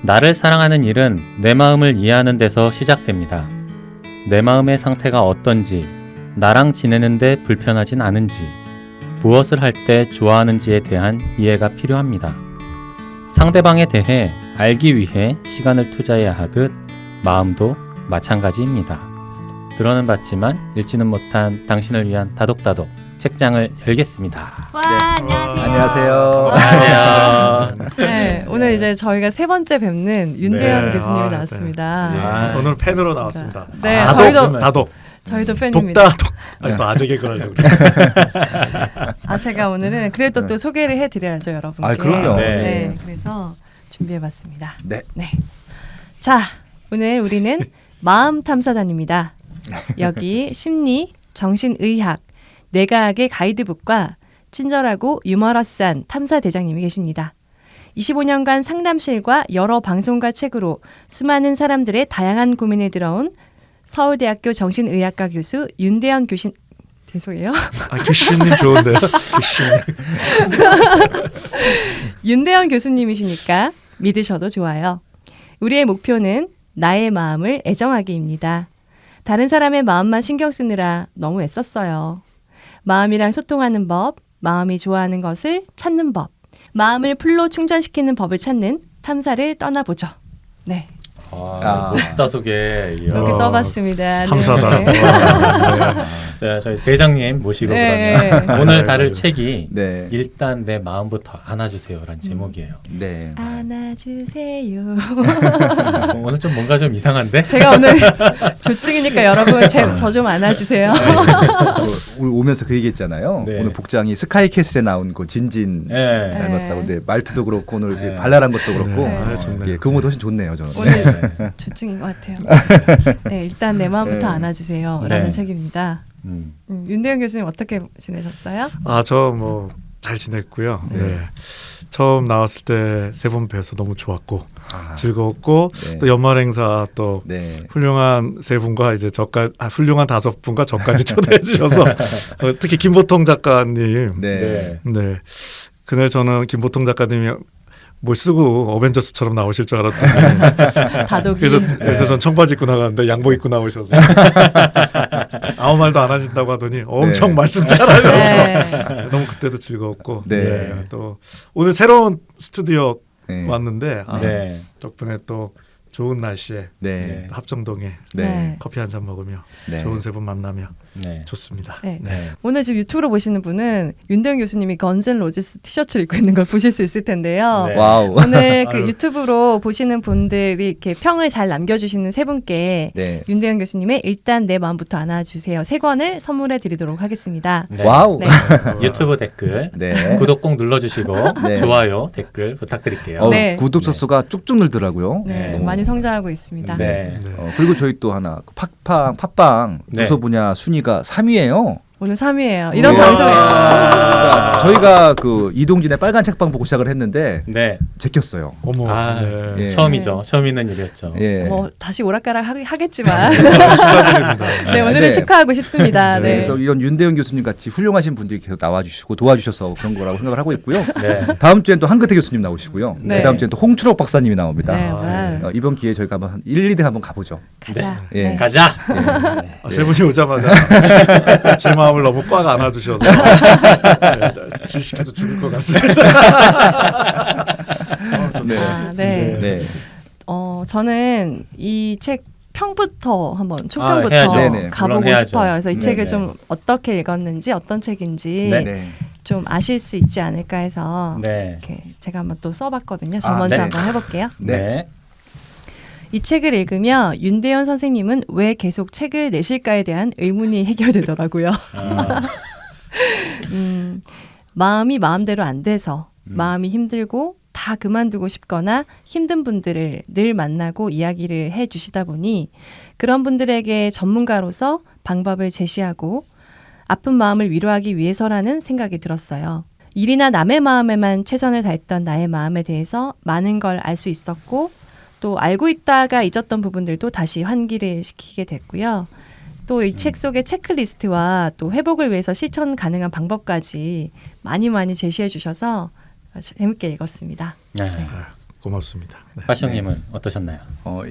나를 사랑하는 일은 내 마음을 이해하는 데서 시작됩니다. 내 마음의 상태가 어떤지, 나랑 지내는데 불편하진 않은지, 무엇을 할 때 좋아하는지에 대한 이해가 필요합니다. 상대방에 대해 알기 위해 시간을 투자해야 하듯 마음도 마찬가지입니다. 들어는 봤지만 읽지는 못한 당신을 위한 다독다독 책장을 열겠습니다. 와, 네. 안녕하세요. 안녕하세요. 네, 오늘 이제 저희가 세 번째 뵙는 윤대현 네, 교수님이 아, 나왔습니다. 네. 아, 오늘 팬으로 그렇습니다. 나왔습니다. 네, 다독. 저희도 팬입니다. 독다독. 아니, 또 아재 개그를 하려고 그래. 제가 오늘은 그래도 또 소개를 해드려야죠, 여러분께. 아, 그럼요. 네, 그래서 준비해봤습니다. 네. 자, 오늘 우리는 마음 탐사단입니다. 여기 심리, 정신의학, 뇌과학의 가이드북과 친절하고 유머러스한 탐사대장님이 계십니다. 25년간 상담실과 여러 방송과 책으로 수많은 사람들의 다양한 고민에 들어온 서울대학교 정신의학과 교수 윤대현 교신 죄송해요. 교수님 좋은데요. 교수님. 윤대현 교수님이시니까 믿으셔도 좋아요. 우리의 목표는 나의 마음을 애정하기입니다. 다른 사람의 마음만 신경 쓰느라 너무 애썼어요. 마음이랑 소통하는 법, 마음이 좋아하는 것을 찾는 법, 마음을 풀로 충전시키는 법을 찾는 탐사를 떠나보죠. 네, 멋있다 소개. 이야. 이렇게 써봤습니다. 탐사다. 네. 자, 저희 대장님 모시고 네. 그러면 오늘 다룰 책이 네. 일단 내 마음부터 안아주세요라는 제목이에요. 네. 안아주세요. 오늘 좀 뭔가 좀 이상한데? 제가 오늘 조증이니까 여러분 저 좀 안아주세요. 오늘 오면서 그 얘기했잖아요. 네. 오늘 복장이 스카이캐슬에 나온 그 진진 네. 닮았다고. 근데 말투도 그렇고 오늘 네. 발랄한 것도 그렇고. 네. 아, 좋네. 예, 그거보다 훨씬 좋네요, 저는. 오늘 네. 조증인 것 같아요. 네, 일단 내 마음부터 네. 안아주세요라는 네. 책입니다. 윤대현 교수님 어떻게 지내셨어요? 저 뭐 잘 지냈고요. 네. 처음 나왔을 때 세 번 뵈서 너무 좋았고 아, 즐거웠고 네. 또 연말 행사 또 네. 훌륭한 세 분과 이제 훌륭한 다섯 분과 저까지 초대해 주셔서 특히 김보통 작가님 네. 네. 그날 저는 김보통 작가님이 뭘 쓰고 어벤져스처럼 나오실 줄 알았더니 다독이. 그래서 전 청바지 입고 나갔는데 양복 입고 나오셔서 아무 말도 안 하신다고 하더니 엄청 네. 말씀 잘하셔서 네. 너무 그때도 즐거웠고 네. 또 오늘 새로운 스튜디오 네. 왔는데 네. 덕분에 또 좋은 날씨에 네. 합정동에 네. 커피 한 잔 먹으며 네. 좋은 세 분 만나며 네. 좋습니다. 네. 네. 오늘 지금 유튜브로 보시는 분은 윤대현 교수님이 건즈 앤 로지스 티셔츠를 입고 있는 걸 보실 수 있을 텐데요. 네. 와우. 오늘 그 아유. 유튜브로 보시는 분들이 이렇게 평을 잘 남겨주시는 세 분께 네. 윤대현 교수님의 일단 내 마음부터 안아주세요 세 권을 선물해 드리도록 하겠습니다. 네. 와우. 네. 유튜브 댓글 네. 구독 꼭 눌러주시고 네. 좋아요 댓글 부탁드릴게요. 네. 구독자 수가 쭉쭉 늘더라고요. 네, 네. 많이 성장하고 있습니다. 네. 그리고 저희 또 하나 팟빵 네. 도서 분야 순위가 3위예요. 오늘 3위예요. 이런 우와. 방송에 그러니까 저희가 그 이동진의 빨간 책방 보고 시작을 했는데 네. 제꼈어요. 어머. 아, 네. 예. 처음이죠. 처음 있는 일이었죠. 예. 뭐 다시 오락가락 하겠지만 축하드립니다. 네, 오늘은 네. 축하하고 싶습니다. 네. 네. 그래서 이런 윤대현 교수님 같이 훌륭하신 분들이 계속 나와주시고 도와주셔서 그런 거라고 생각을 하고 있고요. 네. 다음 주엔 또 한근태 교수님 나오시고요. 네. 그 다음 주엔 또 홍춘옥 박사님이 나옵니다. 네, 아, 와. 이번 기회에 저희가 한번 1, 2등 한번 가보죠. 가자. 예. 네. 가자. 세 분이 오자마자 제 마음을 너무 꽉 안아주셔서 질식해서 죽을 것 같습니다. 네. 아, 네. 네. 저는 이 책 평부터 한번 해야죠. 총평부터 네네. 가보고 물론 해야죠. 싶어요. 그래서 이 네네. 책을 좀 어떻게 읽었는지 어떤 책인지 네. 네. 좀 아실 수 있지 않을까 해서 네. 이렇게 제가 한번 또 써봤거든요. 저 아, 먼저 네. 한번 해볼게요. 네. 이 책을 읽으면 윤대현 선생님은 왜 계속 책을 내실까에 대한 의문이 해결되더라고요. 아, 마음이 마음대로 안 돼서 마음이 힘들고 다 그만두고 싶거나 힘든 분들을 늘 만나고 이야기를 해주시다 보니 그런 분들에게 전문가로서 방법을 제시하고 아픈 마음을 위로하기 위해서라는 생각이 들었어요. 일이나 남의 마음에만 최선을 다했던 나의 마음에 대해서 많은 걸 알 수 있었고 또 알고 있다가 잊었던 부분들도 다시 환기를 시키게 됐고요. 또 이 책 속의 체크리스트와 또 회복을 위해서 실천 가능한 방법까지 많이 제시해 주셔서 재밌게 읽었습니다. 네. 고맙습니다. 네. 파시형님은 어떠셨나요?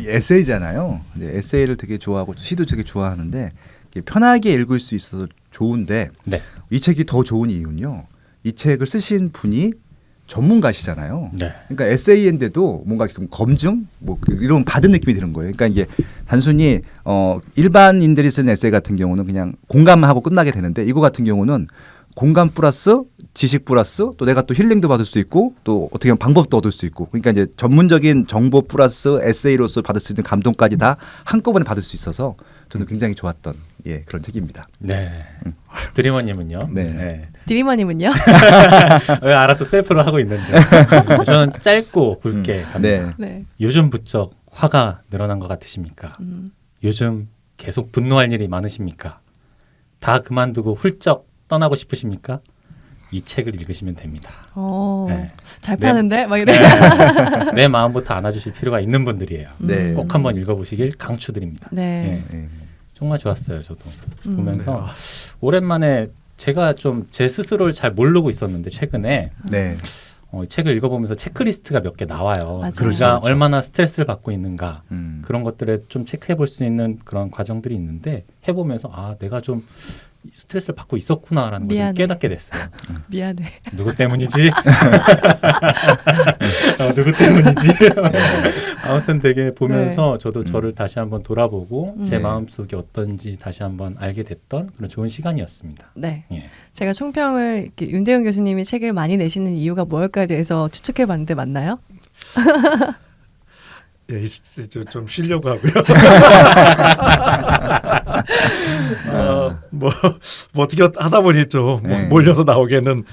에세이잖아요. 에세이를 되게 좋아하고 시도 되게 좋아하는데 이게 편하게 읽을 수 있어서 좋은데 네. 이 책이 더 좋은 이유는요. 이 책을 쓰신 분이 전문가시잖아요. 네. 그러니까 에세이인데도 뭔가 좀 검증 이런 받은 느낌이 드는 거예요. 그러니까 이게 단순히 일반인들이 쓴 에세이 같은 경우는 그냥 공감하고 끝나게 되는데 이거 같은 경우는 공감 플러스 지식 플러스 또 내가 또 힐링도 받을 수 있고 또 어떻게 보면 방법도 얻을 수 있고 그러니까 이제 전문적인 정보 플러스 에세이로서 받을 수 있는 감동까지 다 한꺼번에 받을 수 있어서 저는 굉장히 좋았던 그런 책입니다. 네. 드리머님은요? 네. 드리머님은요? 왜 알아서 셀프로 하고 있는데 저는 짧고 굵게 갑니다. 네. 요즘 부쩍 화가 늘어난 것 같으십니까? 음. 요즘 계속 분노할 일이 많으십니까? 다 그만두고 훌쩍 떠나고 싶으십니까? 이 책을 읽으시면 됩니다. 네. 잘 파는데? 막 이래. 내 마음부터 안아주실 필요가 있는 분들이에요. 네. 꼭 한번 읽어보시길 강추드립니다. 네. 네. 정말 좋았어요. 저도 음. 보면서 오랜만에 제가 좀 제 스스로를 잘 모르고 있었는데 최근에 네. 이 책을 읽어보면서 체크리스트가 몇 개 나와요. 맞아요. 우리가 그렇죠. 얼마나 스트레스를 받고 있는가 음. 그런 것들에 좀 체크해 볼 수 있는 그런 과정들이 있는데 해보면서 내가 좀 스트레스를 받고 있었구나라는 걸 좀 미안해. 깨닫게 됐어요. 미안해. 누구 때문이지? 누구 때문이지? 아무튼 되게 보면서 저도 저를 다시 한번 돌아보고 제 네. 마음속이 어떤지 다시 한번 알게 됐던 그런 좋은 시간이었습니다. 네. 예. 제가 총평을 이렇게 윤대용 교수님이 책을 많이 내시는 이유가 뭘까에 대해서 추측해 봤는데 맞나요? 예, 좀 쉬려고 하고요. 뭐 어떻게 하다 보니 좀 몰려서 나오게는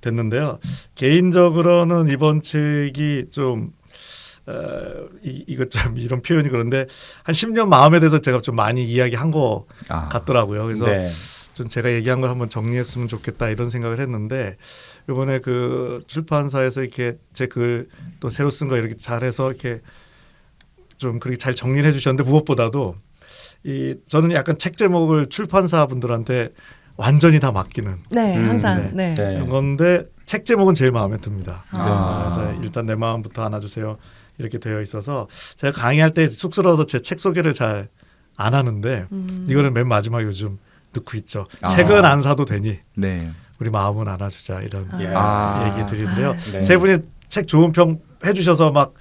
됐는데요. 개인적으로는 이번 책이 좀 이거 좀 이런 표현이 그런데 한 10년 마음에 대해서 제가 좀 많이 이야기한 것 같더라고요. 그래서 네. 좀 제가 얘기한 걸 한번 정리했으면 좋겠다 이런 생각을 했는데 이번에 그 출판사에서 이렇게 제 글 또 새로 쓴 거 이렇게 잘해서 이렇게 좀 그렇게 잘 정리를 해주셨는데 무엇보다도 저는 약간 책 제목을 출판사 분들한테 완전히 다 맡기는 네, 항상. 네. 네. 건데 책 제목은 제일 마음에 듭니다. 아. 그래서 일단 내 마음부터 안아주세요 이렇게 되어 있어서 제가 강의할 때 쑥스러워서 제 책 소개를 잘 안 하는데 이거는 맨 마지막에 요즘 넣고 있죠. 책은 안 사도 되니 네. 우리 마음은 안아주자 이런 아. 얘기 드리는데요. 네. 세 분이 책 좋은 평 해주셔서 막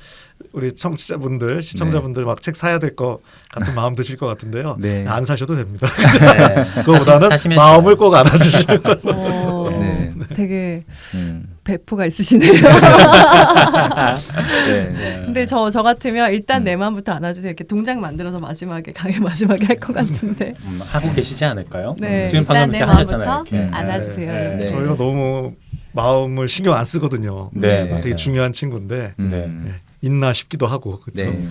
우리 청취자분들, 시청자분들 막 책 사야 될 것 같은 마음 드실 것 같은데요. 네. 안 사셔도 됩니다. 네. 그거보다는 사시면 마음을 좋아요. 꼭 안아주시는 거. 네. 되게 음. 배포가 있으시네요. 네. 근데 저 같으면 일단 내 마음부터 안아주세요. 이렇게 동작 만들어서 마지막에 강의 마지막에 할 것 같은데. 하고 계시지 않을까요? 네. 지금 방금 일단 내 이렇게 하셨잖아요. 마음부터 이렇게. 안아주세요. 네. 저희가 너무 마음을 신경 안 쓰거든요. 네, 되게 맞아요. 중요한 친구인데 네. 있나 싶기도 하고 그렇죠. 네.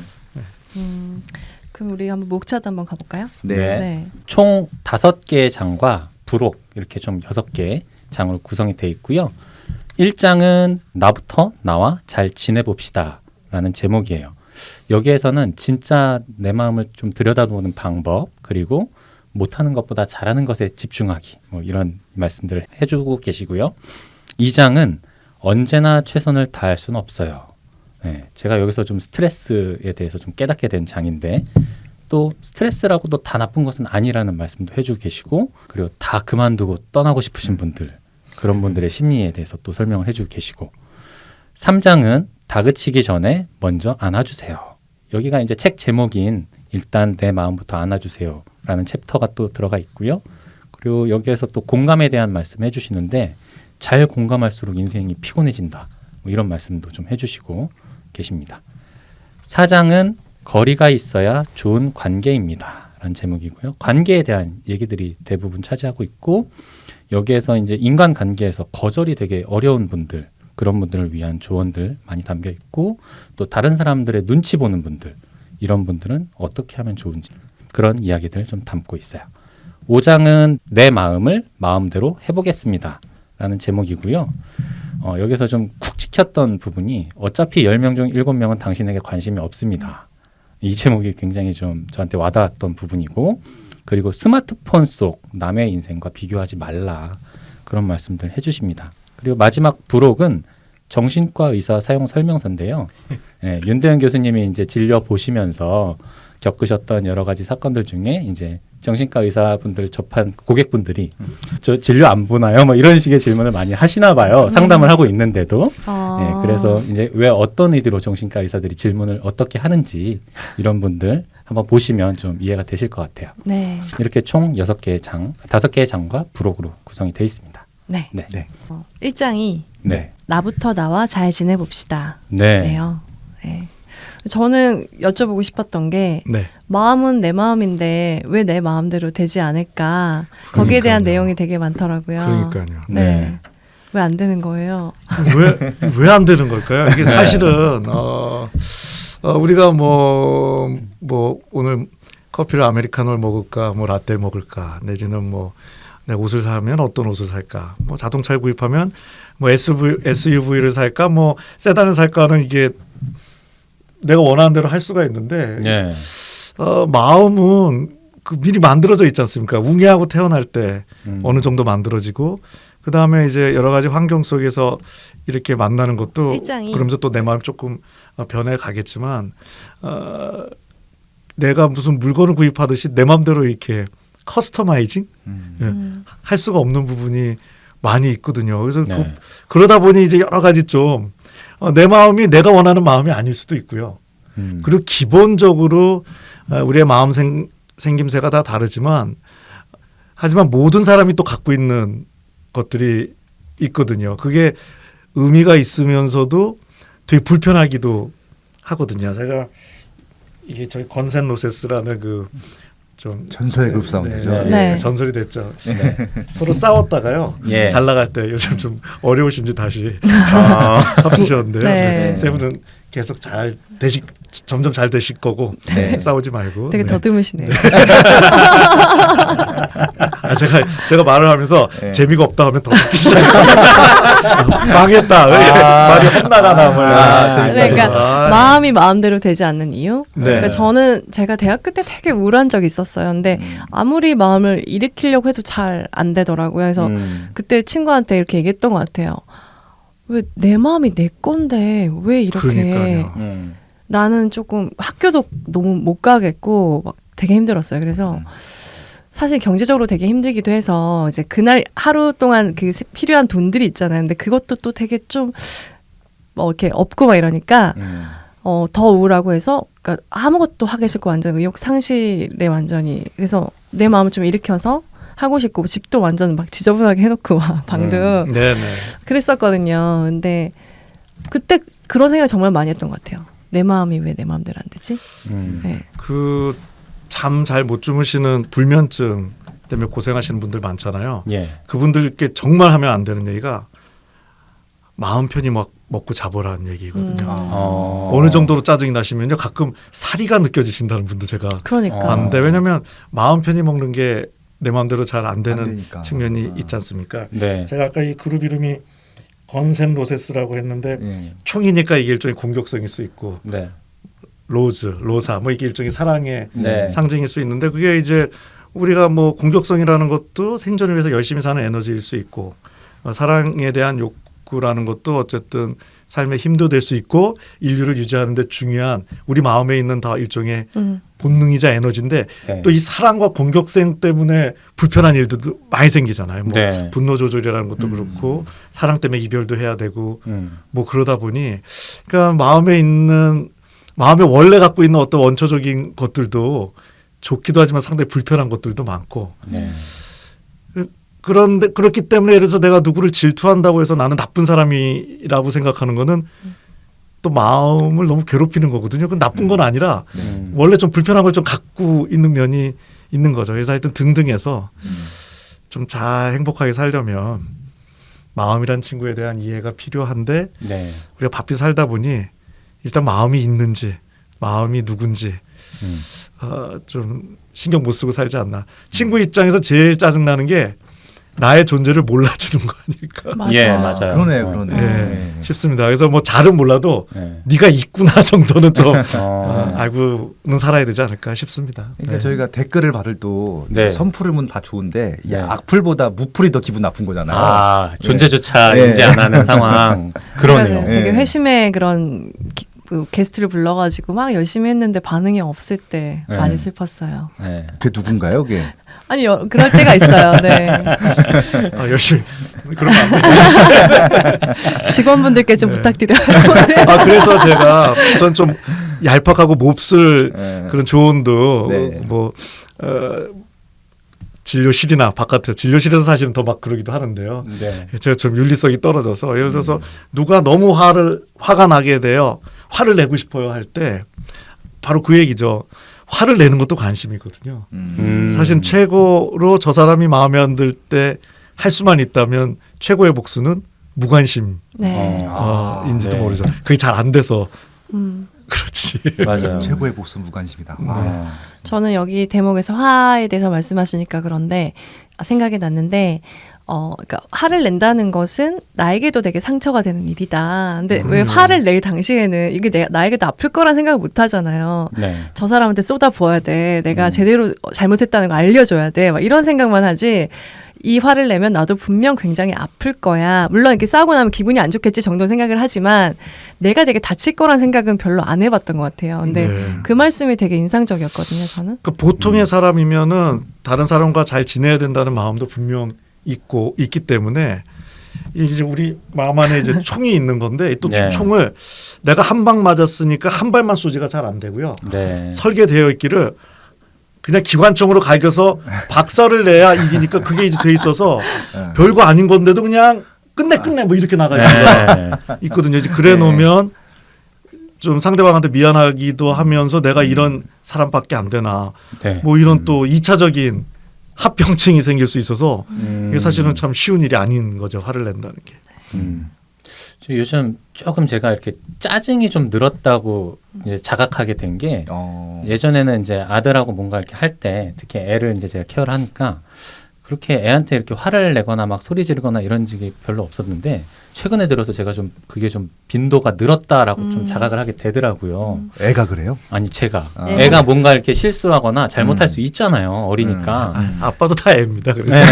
그럼 우리 한번 목차도 한번 가볼까요? 네. 네. 총 5개의 장과 부록 이렇게 좀 6개의 장으로 구성이 되어 있고요. 1장은 나부터 나와 잘 지내봅시다 라는 제목이에요. 여기에서는 진짜 내 마음을 좀 들여다보는 방법 그리고 못하는 것보다 잘하는 것에 집중하기 뭐 이런 말씀들을 해주고 계시고요. 2장은 언제나 최선을 다할 수는 없어요. 네, 제가 여기서 좀 스트레스에 대해서 좀 깨닫게 된 장인데 또 스트레스라고도 다 나쁜 것은 아니라는 말씀도 해주고 계시고 그리고 다 그만두고 떠나고 싶으신 분들 그런 분들의 심리에 대해서 또 설명을 해주고 계시고 3장은 다그치기 전에 먼저 안아주세요. 여기가 이제 책 제목인 일단 내 마음부터 안아주세요 라는 챕터가 또 들어가 있고요. 그리고 여기에서 또 공감에 대한 말씀 해주시는데 잘 공감할수록 인생이 피곤해진다 뭐 이런 말씀도 좀 해주시고 계십니다. 4장은 거리가 있어야 좋은 관계입니다 라는 제목이고요. 관계에 대한 얘기들이 대부분 차지하고 있고 여기에서 이제 인간관계에서 거절이 되게 어려운 분들 그런 분들을 위한 조언들 많이 담겨 있고 또 다른 사람들의 눈치 보는 분들 이런 분들은 어떻게 하면 좋은지 그런 이야기들 좀 담고 있어요. 5장은 내 마음을 마음대로 해보겠습니다 라는 제목이고요. 여기서 좀 쿡 찍혔던 부분이 어차피 10명 중 7명은 당신에게 관심이 없습니다. 이 제목이 굉장히 좀 저한테 와닿았던 부분이고 그리고 스마트폰 속 남의 인생과 비교하지 말라 그런 말씀들 해주십니다. 그리고 마지막 부록은 정신과 의사 사용 설명서인데요. 예, 윤대현 교수님이 이제 진료 보시면서 겪으셨던 여러 가지 사건들 중에 이제 정신과 의사분들 접한 고객분들이 저 진료 안 보나요? 뭐 이런 식의 질문을 많이 하시나 봐요. 상담을 하고 있는데도. 예, 그래서 이제 왜 어떤 의도로 정신과 의사들이 질문을 어떻게 하는지 이런 분들 한번 보시면 좀 이해가 되실 것 같아요. 네. 이렇게 총 6개의 장, 5개의 장과 부록으로 구성이 되어 있습니다. 네. 네. 네. 1장이 네. 나부터 나와 잘 지내봅시다. 네. 네요. 네. 저는 여쭤보고 싶었던 게 네. 마음은 내 마음인데 왜 내 마음대로 되지 않을까? 거기에 대한 그러니까요. 내용이 되게 많더라고요. 그러니까요. 네. 왜 안 되는 거예요? 왜 안 되는 걸까요? 이게 사실은 우리가 뭐 오늘 커피를 아메리카노를 먹을까, 뭐 라떼를 먹을까, 내지는 뭐 내가 옷을 사면 어떤 옷을 살까, 뭐 자동차를 구입하면 뭐 SUV를 살까, 뭐 세단을 살까는 이게 내가 원하는 대로 할 수가 있는데 네. 마음은 그 미리 만들어져 있지 않습니까? 웅이하고 태어날 때 어느 정도 만들어지고 그 다음에 이제 여러 가지 환경 속에서 이렇게 만나는 것도 일장이. 그러면서 또 내 마음이 조금 변해 가겠지만 내가 무슨 물건을 구입하듯이 내 마음대로 이렇게 커스터마이징 할 수가 없는 부분이 많이 있거든요. 그래서 네. 그러다 보니 이제 여러 가지 좀 내 마음이 내가 원하는 마음이 아닐 수도 있고요. 그리고 기본적으로 우리의 마음 생김새가 다 다르지만 하지만 모든 사람이 또 갖고 있는 것들이 있거든요. 그게 의미가 있으면서도 되게 불편하기도 하거든요. 제가 이게 저희 건센 로세스라는 그 좀 전설의 그룹 사운드죠. 네. 전설이 됐죠. 서로 싸웠다가요. 예. 잘 나갈 때 요즘 좀 어려우신지 다시 아. 합치셨는데요. 네. 세 분은 계속 점점 잘 되실 거고 네. 싸우지 말고. 되게 더듬으시네요. 제가 말을 하면서 네. 재미가 없다 하면 더 듣기 시작해요. 망했다. 말이 헛나가나 뭐. 그러니까 마음이 마음대로 되지 않는 이유? 네. 그러니까 저는 제가 대학교 때 되게 우울한 적이 있었어요. 근데 아무리 마음을 일으키려고 해도 잘 안 되더라고요. 그래서 그때 친구한테 이렇게 얘기했던 것 같아요. 왜 내 마음이 내 건데 왜 이렇게 그러니까요. 나는 조금 학교도 너무 못 가겠고 막 되게 힘들었어요. 그래서 사실 경제적으로 되게 힘들기도 해서 이제 그날 하루 동안 그 필요한 돈들이 있잖아요. 근데 그것도 또 되게 좀 뭐 이렇게 없고 막 이러니까 더 우울하고 해서 그러니까 아무것도 하기 싫고 완전 의욕 상실에 완전히 그래서 내 마음을 좀 일으켜서 하고 싶고 집도 완전 막 지저분하게 해놓고 막 방도 네네. 그랬었거든요. 근데 그때 그런 생각 정말 많이 했던 것 같아요. 내 마음이 왜 내 마음대로 안 되지? 네. 그 잠 잘 못 주무시는 불면증 때문에 고생하시는 분들 많잖아요. 예. 그분들께 정말 하면 안 되는 얘기가 마음 편히 막 먹고 자보라는 얘기거든요. 어느 정도로 짜증이 나시면요 가끔 사리가 느껴지신다는 분도 제가 그러니까 봤는데 왜냐하면 마음 편히 먹는 게 내 마음대로 잘 안 되는 되니까. 측면이 있지 않습니까? 네. 제가 아까 이 그룹 이름이 건센 로세스라고 했는데 예. 총이니까 이게 일종의 공격성일 수 있고 네. 로사 뭐 이게 일종의 사랑의 네. 상징일 수 있는데 그게 이제 우리가 뭐 공격성이라는 것도 생존을 위해서 열심히 사는 에너지일 수 있고 사랑에 대한 욕구라는 것도 어쨌든 삶의 힘도 될 수 있고 인류를 유지하는 데 중요한 우리 마음에 있는 다 일종의 본능이자 에너지인데 네. 또 이 사랑과 공격성 때문에 불편한 일들도 많이 생기잖아요. 뭐 네. 분노 조절이라는 것도 그렇고 사랑 때문에 이별도 해야 되고 뭐 그러다 보니 그러니까 마음에 원래 갖고 있는 어떤 원초적인 것들도 좋기도 하지만 상당히 불편한 것들도 많고 네. 그런데 그렇기 때문에 예를 들어서 내가 누구를 질투한다고 해서 나는 나쁜 사람이라고 생각하는 거는 또 마음을 너무 괴롭히는 거거든요. 그건 나쁜 건 아니라 원래 좀 불편한 걸 좀 갖고 있는 면이 있는 거죠. 그래서 하여튼 등등해서 좀 잘 행복하게 살려면 마음이란 친구에 대한 이해가 필요한데 네. 우리가 바삐 살다 보니 일단 마음이 있는지 마음이 누군지 좀 신경 못 쓰고 살지 않나. 친구 입장에서 제일 짜증나는 게 나의 존재를 몰라주는 거 아닐까 맞아. 예, 맞아요. 그러네요, 어. 그러네. 예, 싶습니다. 그래서 뭐 잘은 몰라도 네. 네가 있구나 정도는 좀 어. 알고는 살아야 되지 않을까 싶습니다. 그러니까 네. 저희가 댓글을 받을 또 네. 선풀이면 다 좋은데 이 네. 악플보다 무풀이 더 기분 나쁜 거잖아요. 아, 존재조차 네. 인지 안 하는 상황. 그러네요. 그러니까 되게 예. 회심의 그런 그 게스트를 불러가지고 막 열심히 했는데 반응이 없을 때 네. 많이 슬펐어요. 네. 그게 누군가요, 그게? 아니 그럴 때가 있어요. 네. 열심히 그러면 안 되죠. 직원분들께 좀 네. 부탁드려요. 그래서 제가 전 좀 얄팍하고 몹쓸 네. 그런 조언도 네. 뭐 진료실이나 바깥에 진료실에서 사실은 더 막 그러기도 하는데요. 네. 제가 좀 윤리성이 떨어져서 예를 들어서 누가 너무 화가 나게 돼요. 화를 내고 싶어요 할 때 바로 그 얘기죠. 화를 내는 것도 관심이거든요. 사실 최고로 저 사람이 마음에 안 들 때 할 수만 있다면 최고의 복수는 무관심. 네. 인지도 네. 모르죠. 그게 잘 안 돼서 그렇지. 맞아요. 최고의 복수 무관심이다. 네. 어. 저는 여기 대목에서 화에 대해서 말씀하시니까 그런데 생각이 났는데 그러니까 화를 낸다는 것은 나에게도 되게 상처가 되는 일이다. 근데 왜 화를 낼 당시에는 이게 나에게도 아플 거란 생각을 못 하잖아요. 네. 저 사람한테 쏟아 부어야 돼. 내가 제대로 잘못했다는 거 알려줘야 돼. 막 이런 생각만 하지. 이 화를 내면 나도 분명 굉장히 아플 거야. 물론 이렇게 싸우고 나면 기분이 안 좋겠지 정도 생각을 하지만 내가 되게 다칠 거란 생각은 별로 안 해봤던 것 같아요. 근데 네. 그 말씀이 되게 인상적이었거든요. 저는. 그 보통의 사람이면은 다른 사람과 잘 지내야 된다는 마음도 분명 있기 때문에 이제 우리 마음 안에 이제 총이 있는 건데 또 네. 총을 내가 한 방 맞았으니까 한 발만 쏘지가 잘 안 되고요. 네. 설계되어 있기를 그냥 기관총으로 갈겨서 박살을 내야 이기니까 그게 이제 돼 있어서 별거 아닌 건데도 그냥 끝내 뭐 이렇게 나가는 네. 거 있거든요. 이제 그래 놓으면 좀 상대방한테 미안하기도 하면서 내가 이런 사람밖에 안 되나 네. 뭐 이런 또 2차적인 합병증이 생길 수 있어서 이게 사실은 참 쉬운 일이 아닌 거죠. 화를 낸다는 게. 저 요즘 조금 제가 이렇게 짜증이 좀 늘었다고 이제 자각하게 된 게 예전에는 이제 아들하고 뭔가 이렇게 할 때 특히 애를 이제 제가 케어를 하니까 그렇게 애한테 이렇게 화를 내거나 막 소리 지르거나 이런 적이 별로 없었는데 최근에 들어서 제가 좀 그게 좀 빈도가 늘었다라고 좀 자각을 하게 되더라고요. 애가 그래요? 아니 제가 네. 애가 뭔가 이렇게 실수하거나 잘못할 수 있잖아요. 어리니까. 아빠도 다 애입니다. 그래서 네.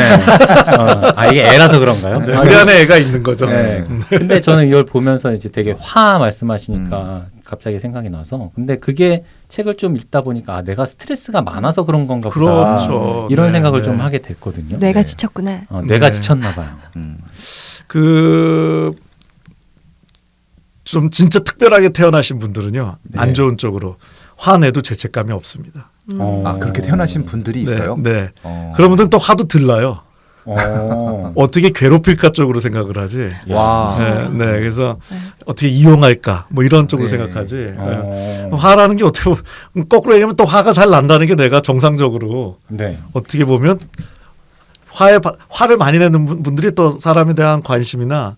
이게 애라서 그런가요? 네, 우리 안에 애가 있는 거죠. 네. 근데 저는 이걸 보면서 이제 되게 화 말씀하시니까 갑자기 생각이 나서 근데 그게 책을 좀 읽다 보니까 내가 스트레스가 많아서 그런 건가 보다 그렇죠. 이런 네, 생각을 네. 좀 하게 됐거든요. 뇌가 네. 지쳤구나. 뇌가 네. 지쳤나 봐요. 좀 진짜 특별하게 태어나신 분들은요. 네. 안 좋은 쪽으로 화내도 죄책감이 없습니다. 그렇게 태어나신 분들이 있어요? 네. 그런 분들은 또 화도 들 나요. 어떻게 괴롭힐까 쪽으로 생각을 하지. 와. 네, 그래서 어떻게 이용할까 뭐 이런 쪽으로 네. 생각하지. 네. 화라는 게 어떻게 보면 거꾸로 얘기하면 또 화가 잘 난다는 게 내가 정상적으로 네. 어떻게 보면 화를 많이 내는 분들이 또 사람에 대한 관심이나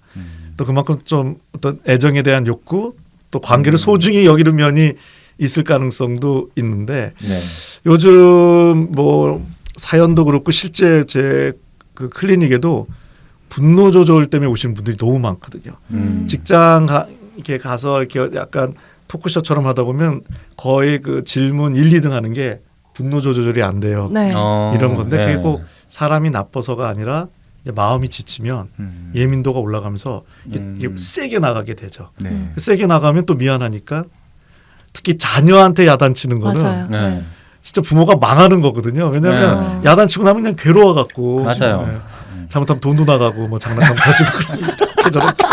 또 그만큼 좀 어떤 애정에 대한 욕구 또 관계를 소중히 여기는 면이 있을 가능성도 있는데 네. 요즘 뭐 사연도 그렇고 실제 제 그 클리닉에도 분노 조절 때문에 오시는 분들이 너무 많거든요. 직장 이렇게 가서 이렇게 약간 토크쇼처럼 하다 보면 거의 그 질문 1, 2등 하는 게 분노 조절이 안 돼요. 네. 이런 건데 네. 그게 꼭 사람이 나빠서가 아니라 이제 마음이 지치면 예민도가 올라가면서 이게 세게 나가게 되죠. 네. 세게 나가면 또 미안하니까 특히 자녀한테 야단치는 거는 맞아요. 네. 네. 진짜 부모가 망하는 거거든요. 왜냐하면 야단치고 나면 그냥 괴로워갖고 맞아요. 잘못하면 돈도 나가고 뭐 장난감 사주고 이렇게 저렇게.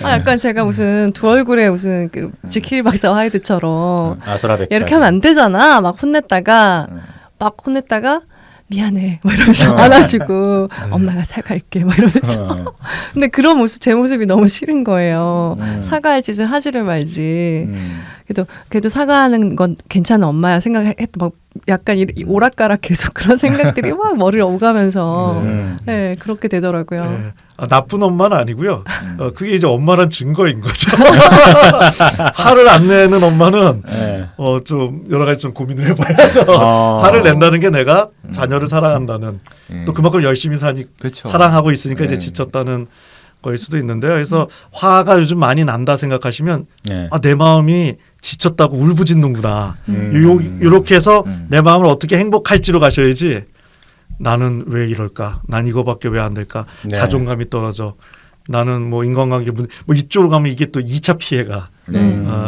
약간 제가 무슨 두 얼굴에 무슨 그 지킬 박사 하이드처럼 아수라백작. 이렇게 하면 안 되잖아. 막 혼냈다가 미안해. 막 이러면서 안아주고 엄마가 사과할게. 막 이러면서. 근데 그런 모습 제 모습이 너무 싫은 거예요. 사과할 짓을 하지를 말지. 그래도 사과하는 건 괜찮은 엄마야 생각했던 막 약간 오락가락 계속 그런 생각들이 막 머리를 오가면서 네, 그렇게 되더라고요. 네. 나쁜 엄마는 아니고요. 그게 이제 엄마란 증거인 거죠. 화를 안 내는 엄마는 네. 좀 여러 가지 좀 고민을 해봐야죠. 화를 낸다는 게 내가 자녀를 사랑한다는 또 그만큼 열심히 그렇죠. 사랑하고 있으니까 이제 네. 지쳤다는 거일 수도 있는데요. 그래서 화가 요즘 많이 난다 생각하시면 네. 내 마음이 지쳤다고 울부짖는구나. 음. 이렇게 해서 내 마음을 어떻게 행복할지로 가셔야지 나는 왜 이럴까? 난 이거밖에 왜 안 될까? 네. 자존감이 떨어져. 나는 뭐 인간관계 뭐 이쪽으로 가면 이게 또 2차 피해가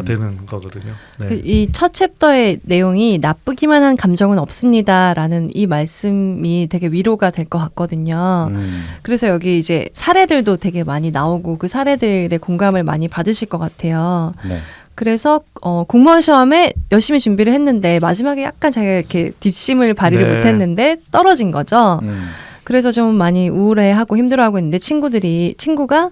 되는 거거든요. 네. 이 첫 챕터의 내용이 나쁘기만 한 감정은 없습니다라는 이 말씀이 되게 위로가 될 것 같거든요. 그래서 여기 이제 사례들도 되게 많이 나오고 그 사례들의 공감을 많이 받으실 것 같아요. 네. 그래서 공무원 시험에 열심히 준비를 했는데 마지막에 약간 자기가 이렇게 뒷심을 발휘를 네. 못했는데 떨어진 거죠. 그래서 좀 많이 우울해하고 힘들어하고 있는데 친구가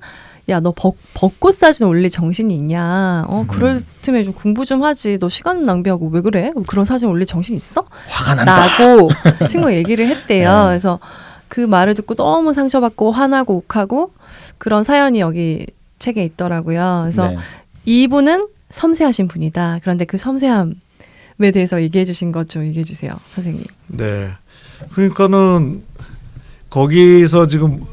야, 너 벚꽃 사진 올릴 정신이 있냐? 그럴 틈에 좀 공부 좀 하지. 너 시간 낭비하고 왜 그래? 그런 사진 올릴 정신 있어? 화가 난다. 라고 친구가 얘기를 했대요. 네. 그래서 그 말을 듣고 너무 상처받고 화나고 욱하고 그런 사연이 여기 책에 있더라고요. 그래서 네. 이분은 섬세하신 분이다. 그런데 그 섬세함에 대해서 얘기해 주신 것 좀 얘기해 주세요, 선생님. 네. 그러니까는 거기서 지금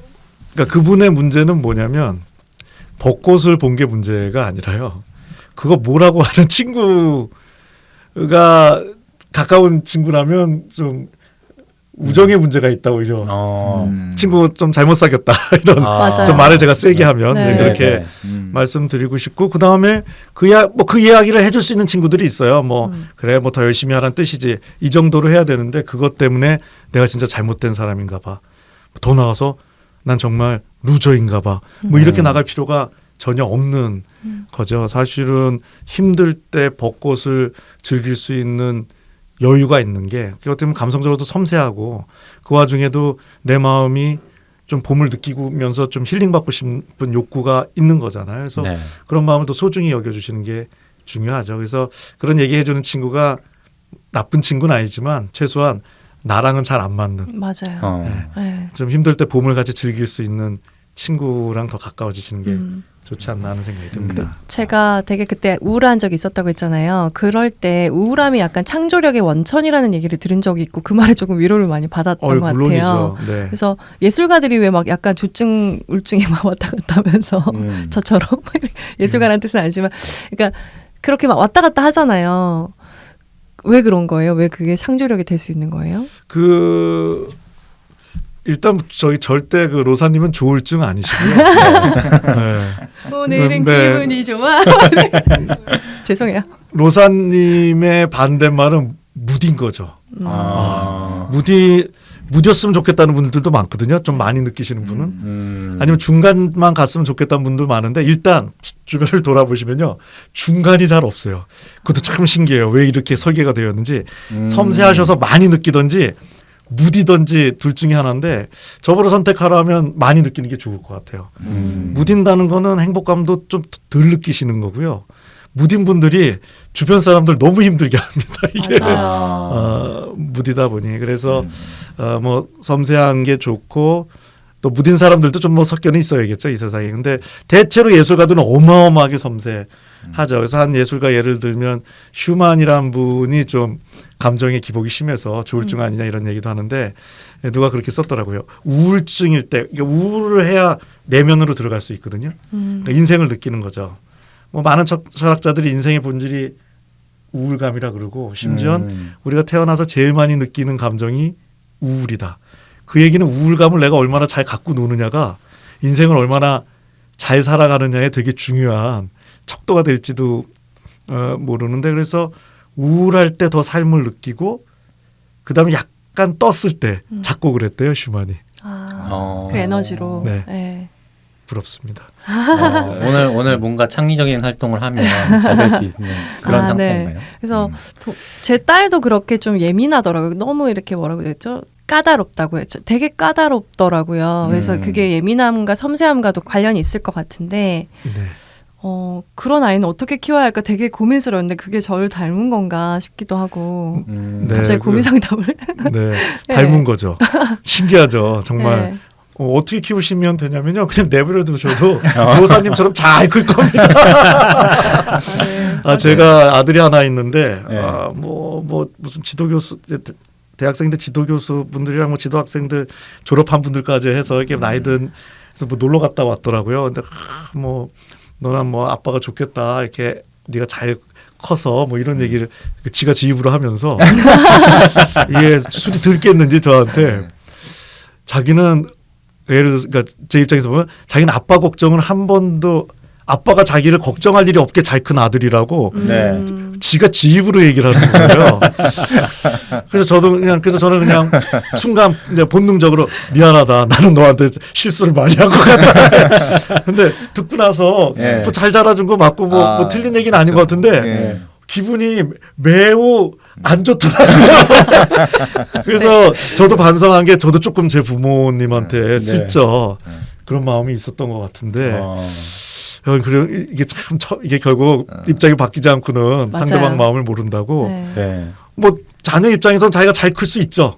그러니까 그분의 문제는 뭐냐면 벚꽃을 본 게 문제가 아니라요. 그거 뭐라고 하는 친구가 가까운 친구라면 좀 우정의 문제가 있다 오히려 친구 좀 잘못 사귀었다 이런 맞아요. 좀 말을 제가 세게 하면 네. 네, 그렇게 말씀드리고 싶고 그 다음에 그 이야기를 해줄 수 있는 친구들이 있어요. 뭐 그래 뭐 더 열심히 하라는 뜻이지 이 정도로 해야 되는데 그것 때문에 내가 진짜 잘못된 사람인가 봐. 더 나아가서 난 정말 루저인가 봐. 뭐 이렇게 나갈 필요가 전혀 없는 거죠. 사실은 힘들 때 벚꽃을 즐길 수 있는 여유가 있는 게 어떻게 보면 감성적으로도 섬세하고 그 와중에도 내 마음이 좀 봄을 느끼면서 좀 힐링받고 싶은 욕구가 있는 거잖아요. 그래서 네. 그런 마음을 또 소중히 여겨주시는 게 중요하죠. 그래서 그런 얘기해주는 친구가 나쁜 친구는 아니지만 최소한 나랑은 잘 안 맞는 맞아요. 네. 좀 힘들 때 봄을 같이 즐길 수 있는 친구랑 더 가까워지시는 게 좋지 않나 하는 생각이 듭니다. 제가 되게 그때 우울한 적이 있었다고 했잖아요. 그럴 때 우울함이 약간 창조력의 원천이라는 얘기를 들은 적이 있고 그 말에 조금 위로를 많이 받았던 것 같아요. 물론이죠. 네. 그래서 예술가들이 왜 막 약간 조증, 우울증이 막 왔다 갔다 하면서 저처럼 예술가라는 뜻은 아니지만 그러니까 그렇게 막 왔다 갔다 하잖아요. 왜 그런 거예요? 왜 그게 창조력이 될 수 있는 거예요? 일단 저희 절대 그 로사님은 조울증 아니시고요. 네. 오늘은 네. 기분이 좋아. 죄송해요. 로사님의 반대말은 무딘 거죠. 무디었으면 좋겠다는 분들도 많거든요. 좀 많이 느끼시는 분은. 아니면 중간만 갔으면 좋겠다는 분도 많은데 일단 주변을 돌아보시면요. 중간이 잘 없어요. 그것도 참 신기해요. 왜 이렇게 설계가 되었는지. 섬세하셔서 많이 느끼던지 무디던지 둘 중에 하나인데 저보러 선택하라면 많이 느끼는 게 좋을 것 같아요. 무딘다는 거는 행복감도 좀 덜 느끼시는 거고요. 무딘 분들이 주변 사람들 너무 힘들게 합니다. 이게 무디다 보니 그래서 뭐 섬세한 게 좋고 또 무딘 사람들도 좀 뭐 섞여는 있어야겠죠 이 세상에. 근데 대체로 예술가들은 어마어마하게 섬세하죠. 그래서 한 예술가 예를 들면 슈만이란 분이 좀 감정의 기복이 심해서 조울증 아니냐 이런 얘기도 하는데 누가 그렇게 썼더라고요. 우울증일 때 우울을 해야 내면으로 들어갈 수 있거든요. 그러니까 인생을 느끼는 거죠. 뭐 많은 철학자들이 인생의 본질이 우울감이라 그러고 심지어 우리가 태어나서 제일 많이 느끼는 감정이 우울이다. 그 얘기는 우울감을 내가 얼마나 잘 갖고 노느냐가 인생을 얼마나 잘 살아가느냐에 되게 중요한 척도가 될지도 모르는데 그래서 우울할 때 더 삶을 느끼고 그다음에 약간 떴을 때 작곡을 했대요 슈만이. 그 에너지로. 네. 네. 부럽습니다. 오늘 뭔가 창의적인 활동을 하면 잘 될 수 있는 그런 상태인가요? 네. 그래서 제 딸도 그렇게 좀 예민하더라고요. 너무 이렇게 뭐라고 했죠? 까다롭다고 했죠. 되게 까다롭더라고요. 그래서 그게 예민함과 섬세함과도 관련이 있을 것 같은데 네. 그런 아이는 어떻게 키워야 할까 되게 고민스러웠는데 그게 저를 닮은 건가 싶기도 하고 네, 갑자기 고민 상담을 네, 닮은 거죠. 신기하죠. 정말 어떻게 키우시면 되냐면요. 그냥 내버려 두셔도 도사님처럼 잘 클 겁니다. 제가 아들이 하나 있는데 네. 뭐 무슨 지도교수 대학생들 지도교수 분들이랑 뭐 지도학생들 졸업한 분들까지 해서 이렇게 나이든 그래서 뭐 놀러 갔다 왔더라고요. 근데 뭐 너는 뭐 아빠가 좋겠다 이렇게 네가 잘 커서 뭐 이런 얘기를 지가 지 입으로 하면서 이게 술이 들겠는지 저한테 자기는 예를 들어서 그러니까 제 입장에서 보면 자기는 아빠 걱정을 한 번도 아빠가 자기를 걱정할 일이 없게 잘 큰 아들이라고 네. 지가 지 입으로 얘기를 하는 거예요. 그래서 저는 그냥 순간 이제 본능적으로 미안하다. 나는 너한테 실수를 많이 한 것 같다. 근데 듣고 나서 네. 뭐 잘 자라준 거 맞고 뭐 틀린 얘기는 아닌 것 같은데 네. 기분이 매우 안 좋더라고요. 그래서 저도 반성한 게 저도 조금 제 부모님한테 슬쩍 그런 마음이 있었던 것 같은데 그리고 이게 참 이게 결국 입장이 바뀌지 않고는 맞아요. 상대방 마음을 모른다고. 네. 네. 뭐 자녀 입장에선 자기가 잘 클 수 있죠.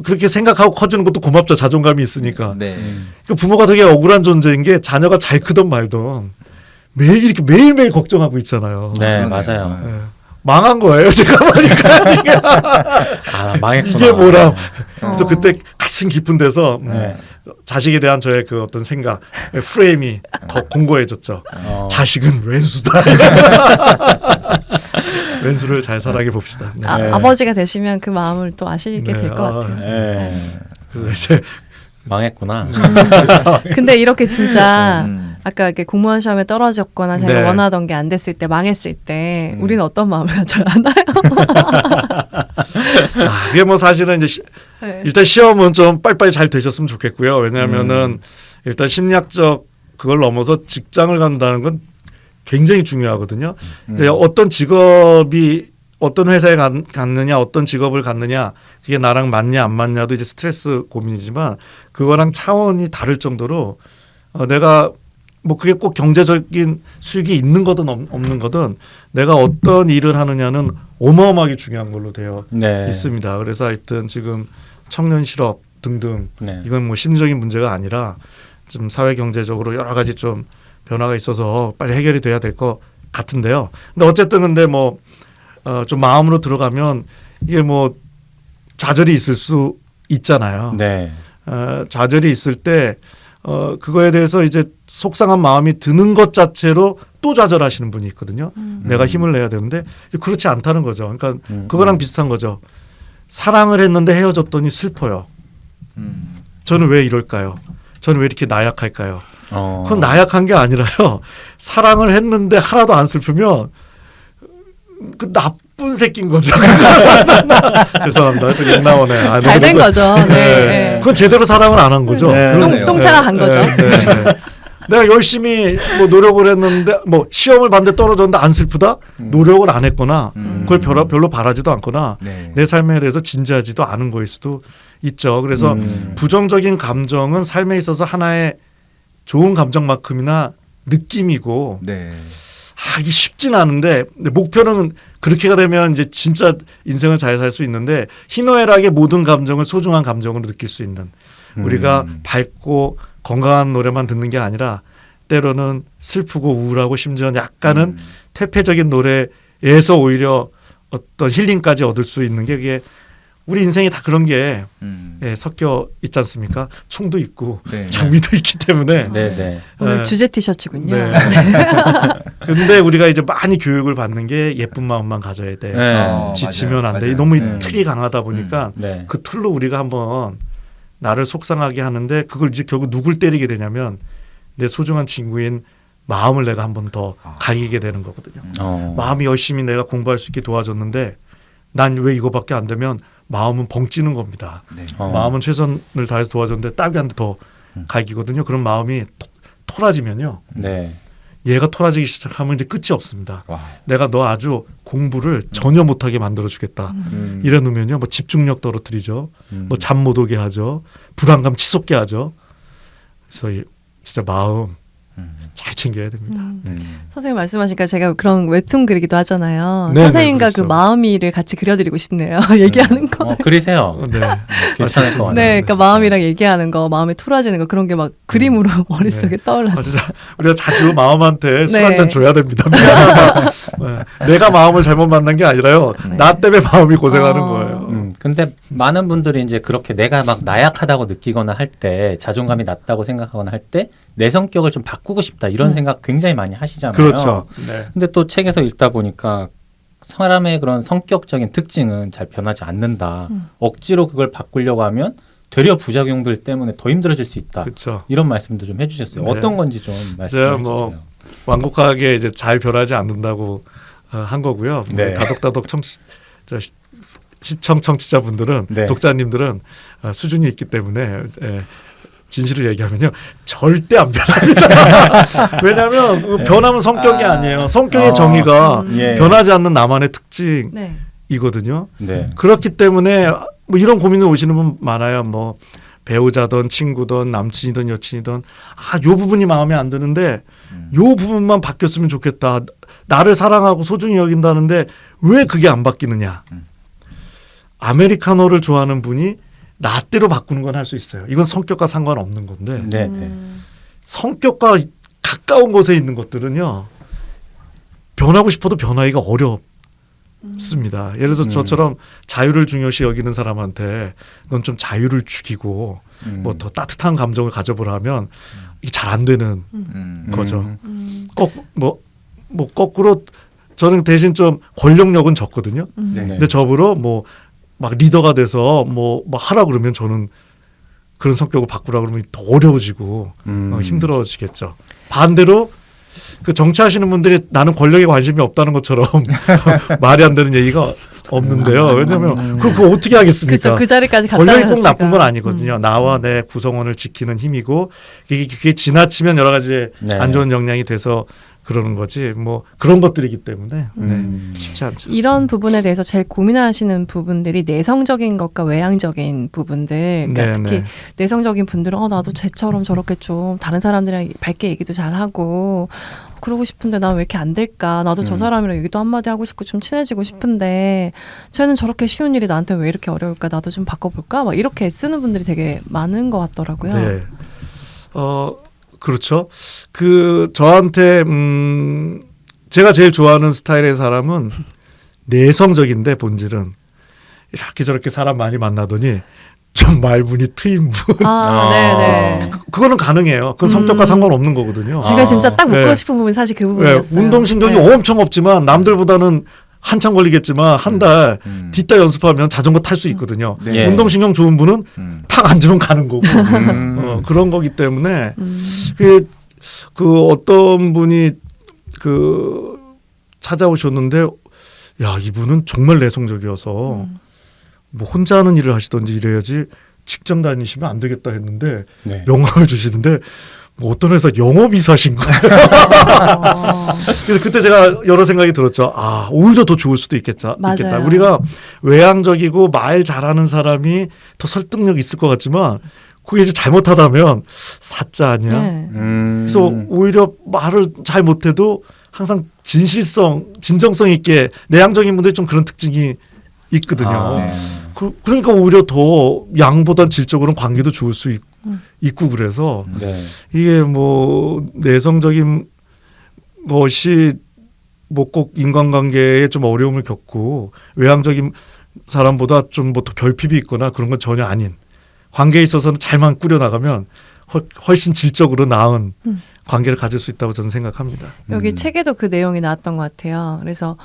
그렇게 생각하고 커주는 것도 고맙죠. 자존감이 있으니까. 네. 그 부모가 되게 억울한 존재인 게 자녀가 잘 크든 말든 매일매일 걱정하고 있잖아요. 네, 그러네요. 맞아요. 네. 망한 거예요. 제가 보니까 망했구나. 이게 뭐라. 그래서 그때 가슴 깊은 데서 네. 자식에 대한 저의 그 어떤 생각, 프레임이 더 공고해졌죠. 자식은 왼수다. 왼수를 잘 살아게 봅시다. 네. 아버지가 되시면 그 마음을 또 아시게 네. 될 것 같아요. 네. 그래서 이제 망했구나. 근데 이렇게 진짜 아까 이렇게 공무원 시험에 떨어졌거나 자기가 네. 원하던 게 안 됐을 때 망했을 때 우리는 어떤 마음을 가져가나요? 이게 뭐 사실은 이제 네. 일단 시험은 좀 빨리빨리 잘 되셨으면 좋겠고요. 왜냐하면은 일단 심리학적 그걸 넘어서 직장을 간다는 건 굉장히 중요하거든요. 이제 어떤 직업이 어떤 회사에 갔느냐, 어떤 직업을 갖느냐, 그게 나랑 맞냐 안 맞냐도 이제 스트레스 고민이지만 그거랑 차원이 다를 정도로 내가 뭐 그게 꼭 경제적인 수익이 있는 거든 없는 거든 내가 어떤 일을 하느냐는 어마어마하게 중요한 걸로 되어 네. 있습니다. 그래서 하여튼 지금 청년 실업 등등 네. 이건 뭐 심리적인 문제가 아니라 좀 사회 경제적으로 여러 가지 좀 변화가 있어서 빨리 해결이 돼야 될 것 같은데요. 근데 어쨌든 근데 뭐 좀 마음으로 들어가면 이게 뭐 좌절이 있을 수 있잖아요. 네. 좌절이 있을 때 그거에 대해서 이제 속상한 마음이 드는 것 자체로 또 좌절하시는 분이 있거든요. 내가 힘을 내야 되는데 그렇지 않다는 거죠. 그러니까 그거랑 비슷한 거죠. 사랑을 했는데 헤어졌더니 슬퍼요. 저는 왜 이럴까요? 저는 왜 이렇게 나약할까요? 그건 나약한 게 아니라요. 사랑을 했는데 하나도 안 슬프면 그 나쁜 새끼인 거죠. 죄송합니다. 또 욕 나오네. 잘 된 거죠. 네. 그건 제대로 사랑을 안 한 거죠. 네. 그러네요. 똥차가 간 거죠. 내가 열심히 뭐 노력을 했는데 뭐 시험을 봤는데 떨어졌는데 안 슬프다? 노력을 안 했거나 그걸 별로 바라지도 않거나 네. 내 삶에 대해서 진지하지도 않은 거일 수도 있죠. 그래서 부정적인 감정은 삶에 있어서 하나의 좋은 감정만큼이나 느낌이고 네. 이게 쉽진 않은데 목표는 그렇게가 되면 이제 진짜 인생을 잘 살 수 있는데 희노애락의 모든 감정을 소중한 감정으로 느낄 수 있는 우리가 밝고 건강한 노래만 듣는 게 아니라 때로는 슬프고 우울하고 심지어는 약간은 퇴폐적인 노래에서 오히려 어떤 힐링까지 얻을 수 있는 게 그게 우리 인생이 다 그런 게 섞여 있지 않습니까? 총도 있고 네. 장비도 있기 때문에 네, 네. 오늘 네. 주제 티셔츠군요. 네. 근데 우리가 이제 많이 교육을 받는 게 예쁜 마음만 가져야 돼. 네. 지치면 안 돼. 맞아요. 너무 네. 틀이 강하다 보니까 네. 그 틀로 우리가 한번 나를 속상하게 하는데 그걸 이제 결국 누굴 때리게 되냐면 내 소중한 친구인 마음을 내가 한번 더 가리게 되는 거거든요. 마음이 열심히 내가 공부할 수 있게 도와줬는데 난 왜 이거밖에 안 되면 마음은 벙찌는 겁니다. 네. 마음은 최선을 다해서 도와줬는데 딱이 한 대 더 갈기거든요. 그런 마음이 토라지면요. 네. 얘가 토라지기 시작하면 이제 끝이 없습니다. 와. 내가 너 아주 공부를 전혀 못하게 만들어주겠다. 이래 놓으면요. 뭐 집중력 떨어뜨리죠. 뭐 잠 못 오게 하죠. 불안감 치솟게 하죠. 그래서 진짜 마음 잘 챙겨야 됩니다. 선생님 말씀하시니까 제가 그런 웹툰 그리기도 하잖아요. 네, 선생님과 그렇죠. 그 마음이를 같이 그려드리고 싶네요. 얘기하는 거. 그리세요. 네. 괜찮을 것 같아요. 네, 그러니까 마음이랑 얘기하는 거, 마음이 토라지는 거 그런 게 막 그림으로 머릿속에 떠올랐어요. 진짜 우리가 자주 마음한테 술 네. 한 잔 줘야 됩니다. 미안하다. 네. 내가 마음을 잘못 만난 게 아니라요. 네. 나 때문에 마음이 고생하는 거예요. 근데 많은 분들이 이제 그렇게 내가 막 나약하다고 느끼거나 할 때, 자존감이 낮다고 생각하거나 할 때, 내 성격을 좀 바꾸고 싶다 이런 생각 굉장히 많이 하시잖아요. 그렇죠. 네. 근데 또 책에서 읽다 보니까 사람의 그런 성격적인 특징은 잘 변하지 않는다. 억지로 그걸 바꾸려고 하면 되려 부작용들 때문에 더 힘들어질 수 있다. 그렇죠. 이런 말씀도 좀 해주셨어요. 네. 어떤 건지 좀 말씀해 제가 주세요. 뭐 완곡하게 이제 잘 변하지 않는다고 한 거고요. 네. 다독다독 시청 청취자분들은 네. 독자님들은 수준이 있기 때문에 진실을 얘기하면요 절대 안 변합니다. 왜냐하면 변하면 성격이 아니에요. 성격의 정의가 예. 변하지 않는 나만의 특징이거든요. 네. 네. 그렇기 때문에 뭐 이런 고민을 오시는 분 많아요. 뭐 배우자든 친구든 남친이든 여친이든 요 부분이 마음에 안 드는데 요 부분만 바뀌었으면 좋겠다. 나를 사랑하고 소중히 여긴다는데 왜 그게 안 바뀌느냐. 아메리카노를 좋아하는 분이 라떼로 바꾸는 건 할 수 있어요. 이건 성격과 상관없는 건데 네, 네. 성격과 가까운 곳에 있는 것들은요. 변하고 싶어도 변하기가 어렵습니다. 예를 들어서 저처럼 자유를 중요시 여기는 사람한테 넌 좀 자유를 죽이고 뭐 더 따뜻한 감정을 가져보라 하면 이게 잘 안 되는 거죠. 뭐 거꾸로 저는 대신 좀 권력력은 적거든요. 네. 근데 저보러 뭐 막 리더가 돼서 뭐 하라 그러면 저는 그런 성격을 바꾸라 그러면 더 어려워지고 힘들어지겠죠. 반대로 그 정치하시는 분들이 나는 권력에 관심이 없다는 것처럼 말이 안 되는 얘기가 없는데요. 왜냐하면 그거 어떻게 하겠습니까? 그렇죠. 그 자리까지 갔다 권력이 꼭 와서 나쁜 건 제가. 아니거든요. 나와 내 구성원을 지키는 힘이고 그게 지나치면 여러 가지 네. 안 좋은 영향이 돼서 그러는 거지. 뭐 그런 것들이기 때문에 쉽지 않죠. 이런 부분에 대해서 제일 고민하시는 부분들이 내성적인 것과 외향적인 부분들. 그러니까 네, 특히 네. 내성적인 분들은 나도 쟤처럼 저렇게 좀 다른 사람들이랑 밝게 얘기도 잘하고 그러고 싶은데 난 왜 이렇게 안 될까? 나도 저 사람이랑 얘기도 한마디 하고 싶고 좀 친해지고 싶은데 쟤는 저렇게 쉬운 일이 나한테 왜 이렇게 어려울까? 나도 좀 바꿔볼까? 막 이렇게 쓰는 분들이 되게 많은 것 같더라고요. 네. 그렇죠. 저한테 제가 제일 좋아하는 스타일의 사람은 내성적인데 본질은 이렇게 저렇게 사람 많이 만나더니 좀 말문이 트인 분. 네네. 그거는 가능해요. 그건 성격과 상관없는 거거든요. 제가 진짜 딱 묻고 네. 싶은 부분이 사실 그 부분이었어요. 운동신경이 네. 엄청 없지만 남들보다는 한참 걸리겠지만 한 달 뒷다 연습하면 자전거 탈 수 있거든요. 네. 운동신경 좋은 분은 탁 앉으면 가는 거고 그런 거기 때문에 그 어떤 분이 찾아오셨는데 야 이분은 정말 내성적이어서 뭐 혼자 하는 일을 하시던지 이래야지 직장 다니시면 안 되겠다 했는데 네. 명함을 주시는데 뭐 어떤 회사 영업이사신 거예요. 그래서 그때 제가 여러 생각이 들었죠. 오히려 더 좋을 수도 있겠다. 맞아요. 우리가 외향적이고 말 잘하는 사람이 더 설득력 있을 것 같지만 그게 이제 잘못하다면 사짜 아니야. 네. 그래서 오히려 말을 잘 못해도 항상 진정성 있게 내향적인 분들이 좀 그런 특징이 있거든요. 네. 그러니까 오히려 더 양보단 질적으로는 관계도 좋을 수 있고 그래서 네. 이게 뭐 내성적인 것이 뭐 꼭 인간관계에 좀 어려움을 겪고 외향적인 사람보다 좀 뭐 더 결핍이 있거나 그런 건 전혀 아닌 관계에 있어서는 잘만 꾸려나가면 훨씬 질적으로 나은 관계를 가질 수 있다고 저는 생각합니다. 여기 책에도 그 내용이 나왔던 것 같아요. 그래서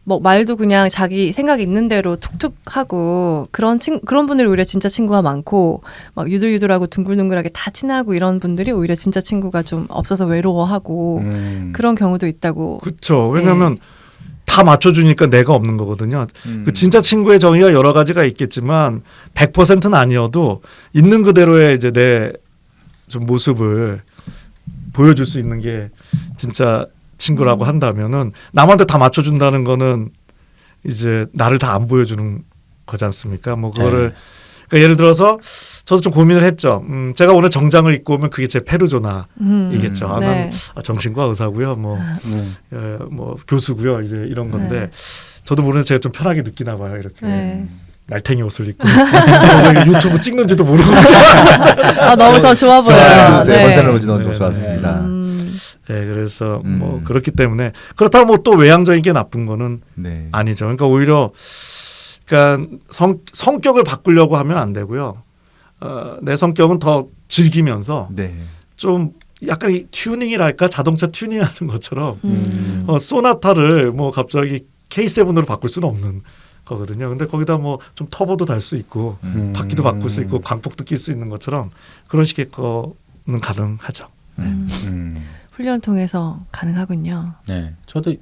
뭐 말도 그냥 자기 생각이 있는 대로 툭툭 하고 그런 분들이 오히려 진짜 친구가 많고 막 유들유들하고 둥글둥글하게 다 친하고 이런 분들이 오히려 진짜 친구가 좀 없어서 외로워하고 그런 경우도 있다고. 그렇죠. 왜냐하면 다 맞춰주니까 내가 없는 거거든요. 그 진짜 친구의 정의가 여러 가지가 있겠지만 100%는 아니어도 있는 그대로의 이제 내 좀 모습을 보여줄 수 있는 게 진짜 친구라고 한다면은 남한테 다 맞춰준다는 거는 이제 나를 다 안 보여주는 거지 않습니까? 뭐 그거를 그러니까 예를 들어서 저도 좀 고민을 했죠. 제가 오늘 정장을 입고 오면 그게 제 페르소나이겠죠. 아, 네. 난 정신과 의사고요. 뭐 교수고요. 이제 이런 건데 네. 저도 모르는 제가 좀 편하게 느끼나 봐요. 이렇게 네. 날탱이 옷을 입고 저는 유튜브 찍는지도 모르고 아, 너무 더 좋아 보여요. 네. 건설로 오지 너무 네, 좋았습니다. 네, 그래서 뭐 그렇기 때문에 그렇다고 뭐 또 외향적인 게 나쁜 거는 네. 아니죠. 그러니까 오히려 그러니까 성격을 바꾸려고 하면 안 되고요. 내 성격은 더 즐기면서 네. 좀 약간 이 튜닝이랄까 자동차 튜닝하는 것처럼 소나타를 뭐 갑자기 K7으로 바꿀 수는 없는 거거든요. 근데 거기다 뭐 좀 터보도 달 수 있고 바퀴도 바꿀 수 있고 광폭도 낄 수 있는 것처럼 그런 식의 거는 가능하죠. 훈련 통해서 가능하군요. 네, 저도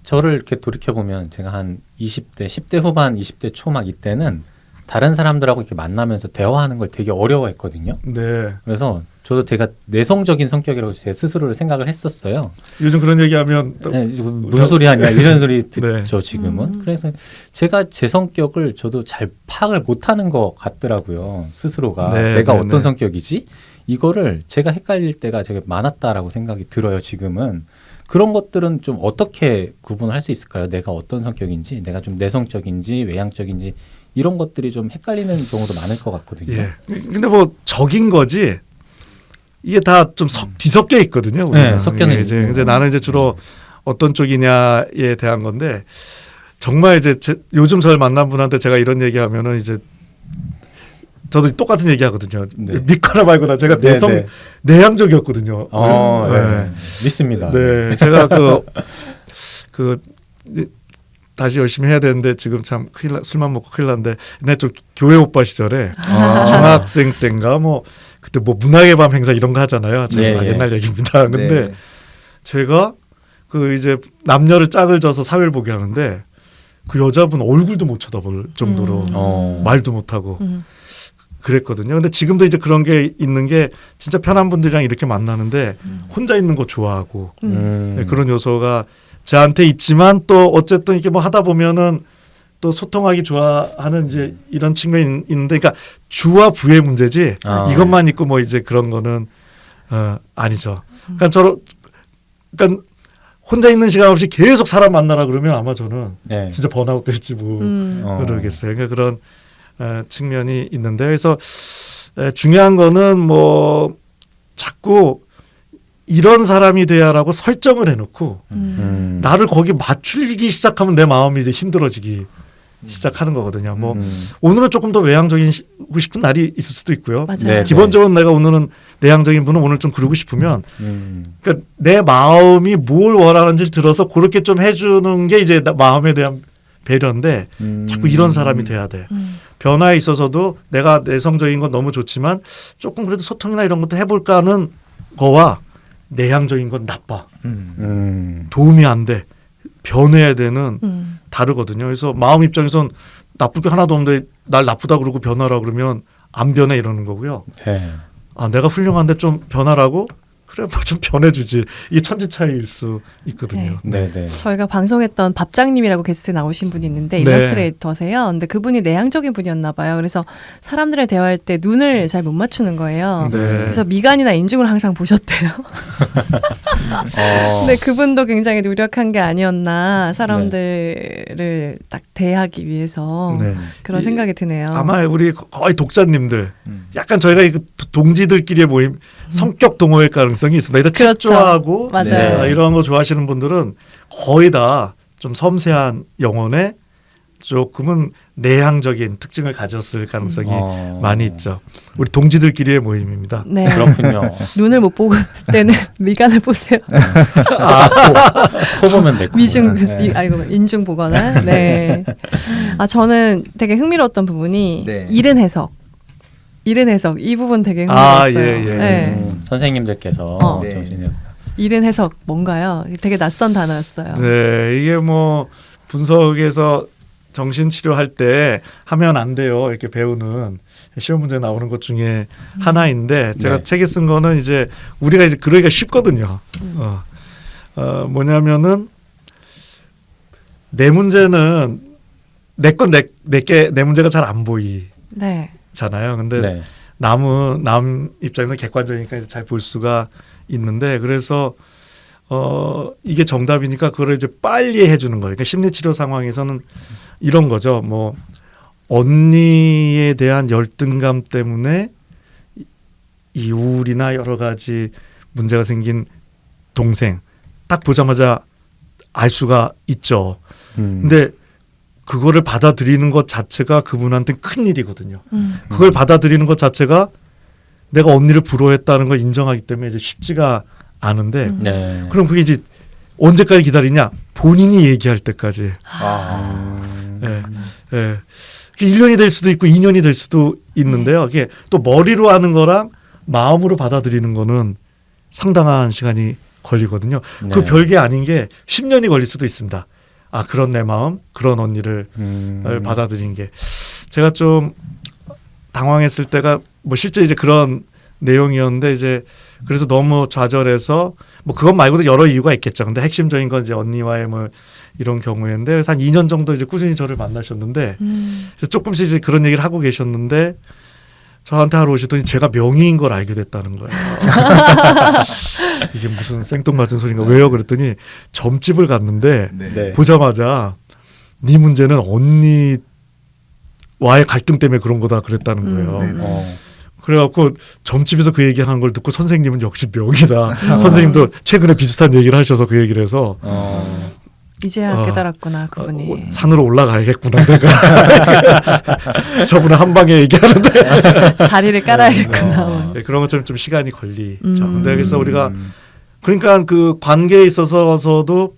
저를 이렇게 돌이켜 보면 제가 한 20대, 10대 후반, 20대 초 막 이때는 다른 사람들하고 이렇게 만나면서 대화하는 걸 되게 어려워했거든요. 네. 그래서 저도 제가 내성적인 성격이라고 제 스스로를 생각을 했었어요. 요즘 그런 얘기하면 또 네, 이거 무슨 소리 하냐 이런 소리 듣죠 네. 지금은. 그래서 제가 제 성격을 저도 잘 파악을 못하는 것 같더라고요. 스스로가 네, 내가 네, 어떤 네. 성격이지? 이거를 제가 헷갈릴 때가 되게 많았다라고 생각이 들어요. 지금은. 그런 것들은 좀 어떻게 구분할 수 있을까요? 내가 어떤 성격인지, 내가 좀 내성적인지 외향적인지 이런 것들이 좀 헷갈리는 경우도 많을 것 같거든요. 예. 근데 뭐 적인 거지 이게 다 좀 뒤섞여 있거든요. 우리가. 네, 섞여는 예, 이제 있고. 근데 나는 이제 주로 어떤 쪽이냐에 대한 건데 정말 이제 요즘 저를 만난 분한테 제가 이런 얘기하면은 이제 저도 똑같은 얘기하거든요. 네. 믿거나 말거나 제가 네, 네. 내향적이었거든요. 네. 믿습니다. 네, 제가 다시 열심히 해야 되는데 지금 참 술만 먹고 큰일 났는데 옛날 좀 교회 오빠 시절에 중학생 때인가 뭐 그때 뭐 문학의 밤 행사 이런 거 하잖아요. 제가 예, 예. 옛날 얘기입니다. 근데 네. 제가 그 이제 남녀를 짝을 져서 사회를 보게 하는데 그 여자분 얼굴도 못 쳐다볼 정도로 말도 못하고 그랬거든요. 근데 지금도 이제 그런 게 있는 게 진짜 편한 분들이랑 이렇게 만나는데 혼자 있는 거 좋아하고 네, 그런 요소가 저한테 있지만 또 어쨌든 이렇게 뭐 하다 보면은 또 소통하기 좋아하는 이제 이런 측면이 있는데 그러니까 주와 부의 문제지 이것만 있고 뭐 이제 그런 거는 아니죠. 그러니까 혼자 있는 시간 없이 계속 사람 만나라 그러면 아마 저는 네. 진짜 번아웃 될지 모르겠어요. 그러니까 그런 측면이 있는데 그래서 중요한 거는 뭐 자꾸 이런 사람이 돼야라고 설정을 해놓고 나를 거기 맞추기 시작하면 내 마음이 이제 힘들어지기 시작하는 거거든요. 뭐 오늘은 조금 더 외향적이고 싶은 날이 있을 수도 있고요. 맞아요. 네, 기본적으로 내가 오늘은 내향적인 분은 오늘 좀 그러고 싶으면 그러니까 내 마음이 뭘 원하는지 들어서 그렇게 좀 해주는 게 이제 마음에 대한 배려인데 자꾸 이런 사람이 돼야 돼. 변화에 있어서도 내가 내성적인 건 너무 좋지만 조금 그래도 소통이나 이런 것도 해볼까 하는 거와 내향적인 건 나빠. 도움이 안 돼. 변해야 되는 다르거든요. 그래서 마음 입장에선 나쁠 게 하나도 없는데 날 나쁘다 그러고 변하라 그러면 안 변해 이러는 거고요. 네. 아 내가 훌륭한데 좀 변하라고? 그래 뭐 좀 변해주지. 이게 천지 차이일 수 있거든요. 네, 네. 저희가 방송했던 밥장님이라고 게스트 나오신 분이 있는데 네. 일러스트레이터세요. 근데 그분이 내향적인 분이었나 봐요. 그래서 사람들을 대화할 때 눈을 잘 못 맞추는 거예요. 네. 그래서 미간이나 인중을 항상 보셨대요. 근데 그분도 굉장히 노력한 게 아니었나 사람들을 딱 대하기 위해서 네. 그런 이- 생각이 드네요. 아마 우리 거의 독자님들 약간 저희가 이 동지들끼리의 모임 성격 동호회 가능성이 있습니다. 일단 책 그렇죠. 좋아하고 맞아요. 이런 거 좋아하시는 분들은 거의 다 좀 섬세한 영혼에 조금은 내향적인 특징을 가졌을 가능성이 많이 있죠. 우리 동지들끼리의 모임입니다. 네. 그렇군요. 눈을 못 보고 때는 미간을 보세요. 코 보면 될 미중, 네. 아이고 인중 보거나. 네. 아 저는 되게 흥미로웠던 부분이 네. 이른 해석 이 부분 되게 흥미로웠어요. 예. 네. 선생님들께서 네. 정신을 이른 해석 뭔가요? 되게 낯선 단어였어요. 네, 이게 뭐 분석에서 정신 치료할 때 하면 안 돼요. 이렇게 배우는 시험 문제 나오는 것 중에 하나인데 제가 네. 책에 쓴 거는 이제 우리가 이제 그러기가 쉽거든요. 뭐냐면은 내 문제는 내 문제가 잘 안 보이거든요. 네. 잖아요. 근데 네. 남 입장에서 객관적이니까 이제 잘 볼 수가 있는데 그래서 이게 정답이니까 그걸 이제 빨리 해주는 거예요. 그러니까 심리치료 상황에서는 이런 거죠. 뭐 언니에 대한 열등감 때문에 이 우울이나 여러 가지 문제가 생긴 동생 딱 보자마자 알 수가 있죠. 근데 그거를 받아들이는 것 자체가 그분한테 큰 일이거든요. 그걸 받아들이는 것 자체가 내가 언니를 부러워했다는 걸 인정하기 때문에 이제 쉽지가 않은데 네. 그럼 그게 이제 언제까지 기다리냐? 본인이 얘기할 때까지. 예. 예. 1년이 될 수도 있고 2년이 될 수도 있는데요. 이게 또 머리로 하는 거랑 마음으로 받아들이는 거는 상당한 시간이 걸리거든요. 그 네. 별게 아닌 게 10년이 걸릴 수도 있습니다. 아, 그런 내 마음, 그런 언니를 받아들이는 게 제가 좀 당황했을 때가 뭐 실제 이제 그런 내용이었는데 이제 그래서 너무 좌절해서 뭐 그것 말고도 여러 이유가 있겠죠. 근데 핵심적인 건 이제 언니와의 뭐 이런 경우였는데 그래서 한 2년 정도 이제 꾸준히 저를 만나셨는데 그래서 조금씩 이제 그런 얘기를 하고 계셨는데 저한테 하러 오시더니 제가 명의인 걸 알게 됐다는 거예요. 이게 무슨 생뚱맞은 소리인가 왜요? 그랬더니 점집을 갔는데 네. 보자마자 네 문제는 언니와의 갈등 때문에 그런 거다 그랬다는 거예요. 그래갖고 점집에서 그 얘기하는 걸 듣고 선생님은 역시 명이다. 선생님도 최근에 비슷한 얘기를 하셔서 그 얘기를 해서 이제야 깨달았구나 그분이. 산으로 올라가야겠구나 내가. 저분은 한 방에 얘기하는데 자리를 깔아야겠구나. 네, 그런 것처럼 좀 시간이 걸리죠. 근데 그래서 우리가 그러니까 그 관계에 있어서도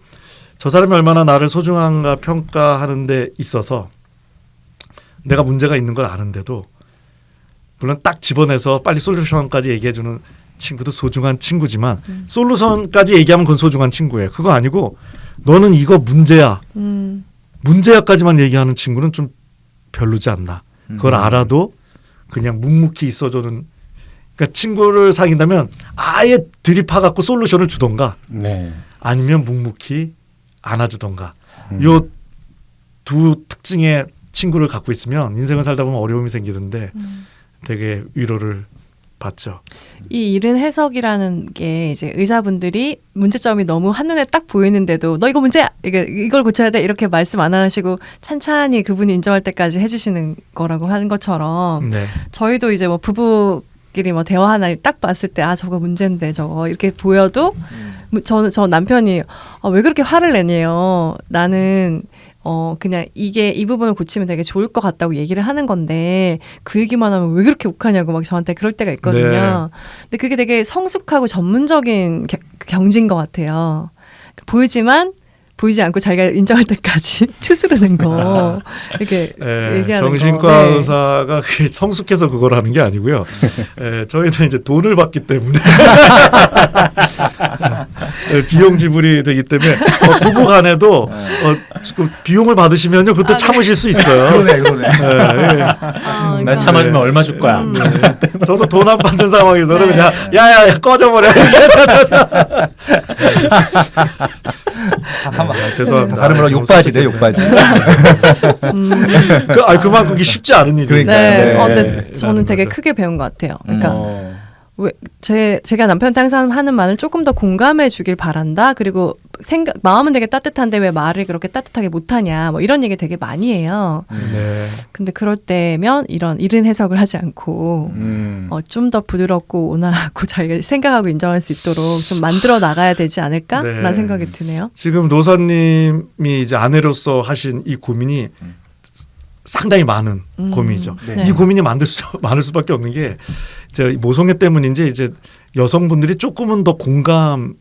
저 사람이 얼마나 나를 소중한가 평가하는 데 있어서 내가 문제가 있는 걸 아는데도 물론 딱 집어내서 빨리 솔루션까지 얘기해주는 친구도 소중한 친구지만 솔루션까지 얘기하면 그건 소중한 친구예요. 그거 아니고 너는 이거 문제야. 문제야까지만 얘기하는 친구는 좀 별로지 않나. 그걸 알아도 그냥 묵묵히 있어주는. 그러니까 친구를 사귄다면 아예 들이파갖고 솔루션을 주던가 네. 아니면 묵묵히 안아주던가. 요 두 특징의 친구를 갖고 있으면 인생을 살다 보면 어려움이 생기는데 되게 위로를 받죠. 이 이른 해석이라는 게 이제 의사분들이 문제점이 너무 한눈에 딱 보이는데도 너 이거 문제야 이걸 고쳐야 돼 이렇게 말씀 안 하시고 찬찬히 그분이 인정할 때까지 해주시는 거라고 하는 것처럼 네. 저희도 이제 뭐 부부끼리 뭐 대화 하나 딱 봤을 때 아 저거 문제인데 저거 이렇게 보여도 저 남편이 왜 그렇게 화를 내네요. 나는 그냥 이 부분을 고치면 되게 좋을 것 같다고 얘기를 하는 건데 그 얘기만 하면 왜 그렇게 욱하냐고 막 저한테 그럴 때가 있거든요. 네. 근데 그게 되게 성숙하고 전문적인 경지인 것 같아요. 보이지만 보이지 않고 자기가 인정할 때까지 추스르는 거 이렇게 얘기하는 정신과 거. 네. 의사가 그게 성숙해서 그걸 하는 게 아니고요. 저희는 이제 돈을 받기 때문에 비용 지불이 되기 때문에 부부간에도 그 비용을 받으시면요 그것도 참으실 수 있어요. 그러네. 나 참아주면 얼마 줄 거야. 저도 돈 안 받는 상황에서는 그냥 야야 꺼져버려. 죄송합니다. 다른 말로 욕바지네 욕바지. 그만큼 그게 쉽지 않은 일이에요. 그러니까. 네. 네. 근데 저는 되게 크게 배운 것 같아요. 그러니까 왜 제가 남편한테 항상 하는 말은 조금 더 공감해 주길 바란다. 그리고 마음은 되게 따뜻한데 왜 말을 그렇게 따뜻하게 못하냐. 뭐 이런 얘기 되게 많이 해요. 네. 근데 그럴 때면 이런 이른 해석을 하지 않고 좀 더 부드럽고 온화하고 자기가 생각하고 인정할 수 있도록 좀 만들어 나가야 되지 않을까라는 네. 생각이 드네요. 지금 노사님이 이제 아내로서 하신 이 고민이 상당히 많은 고민이죠. 네. 이 고민이 많을 수밖에 없는 게 이제 모성애 때문인지 이제 여성분들이 조금은 더 공감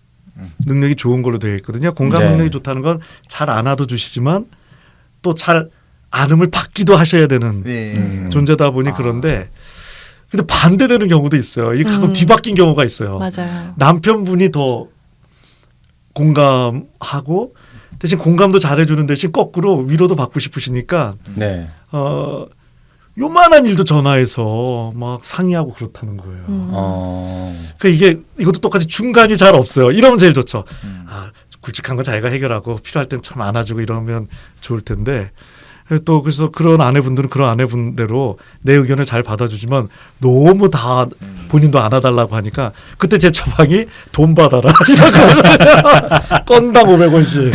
능력이 좋은 걸로 되어 있거든요. 공감 네. 능력이 좋다는 건 잘 안아도 주시지만 또 잘 안음을 받기도 하셔야 되는 존재다 보니 그런데 근데 반대되는 경우도 있어요. 이게 가끔 뒤바뀐 경우가 있어요. 맞아요. 남편분이 더 공감하고 대신 공감도 잘해주는 대신 거꾸로 위로도 받고 싶으시니까 네. 요만한 일도 전화해서 막 상의하고 그렇다는 거예요. 그러니까 이것도 똑같이 중간이 잘 없어요. 이러면 제일 좋죠. 굵직한 건 자기가 해결하고 필요할 땐 참 안아주고 이러면 좋을 텐데 또 그래서 그런 아내분들은 그런 아내분대로 내 의견을 잘 받아주지만 너무 다 본인도 안아달라고 하니까 그때 제 처방이 돈 받아라 건당 500원씩.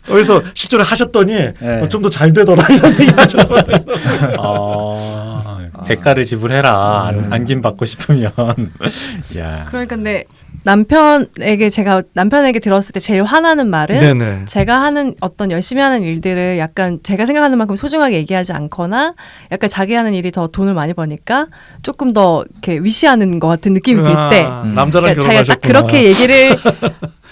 그래서 실제로 하셨더니 네. 좀 더 잘 되더라 이런 얘기 하셨어요. 대가를 지불해라. 안긴 받고 싶으면. 야. 그러니까 근데 제가 남편에게 들었을 때 제일 화나는 말은 네네. 제가 하는 어떤 열심히 하는 일들을 약간 제가 생각하는 만큼 소중하게 얘기하지 않거나 약간 자기 하는 일이 더 돈을 많이 버니까 조금 더 이렇게 위시하는 것 같은 느낌이 들 때 남자랑 그러니까 자기가 딱 결혼하셨구나. 그렇게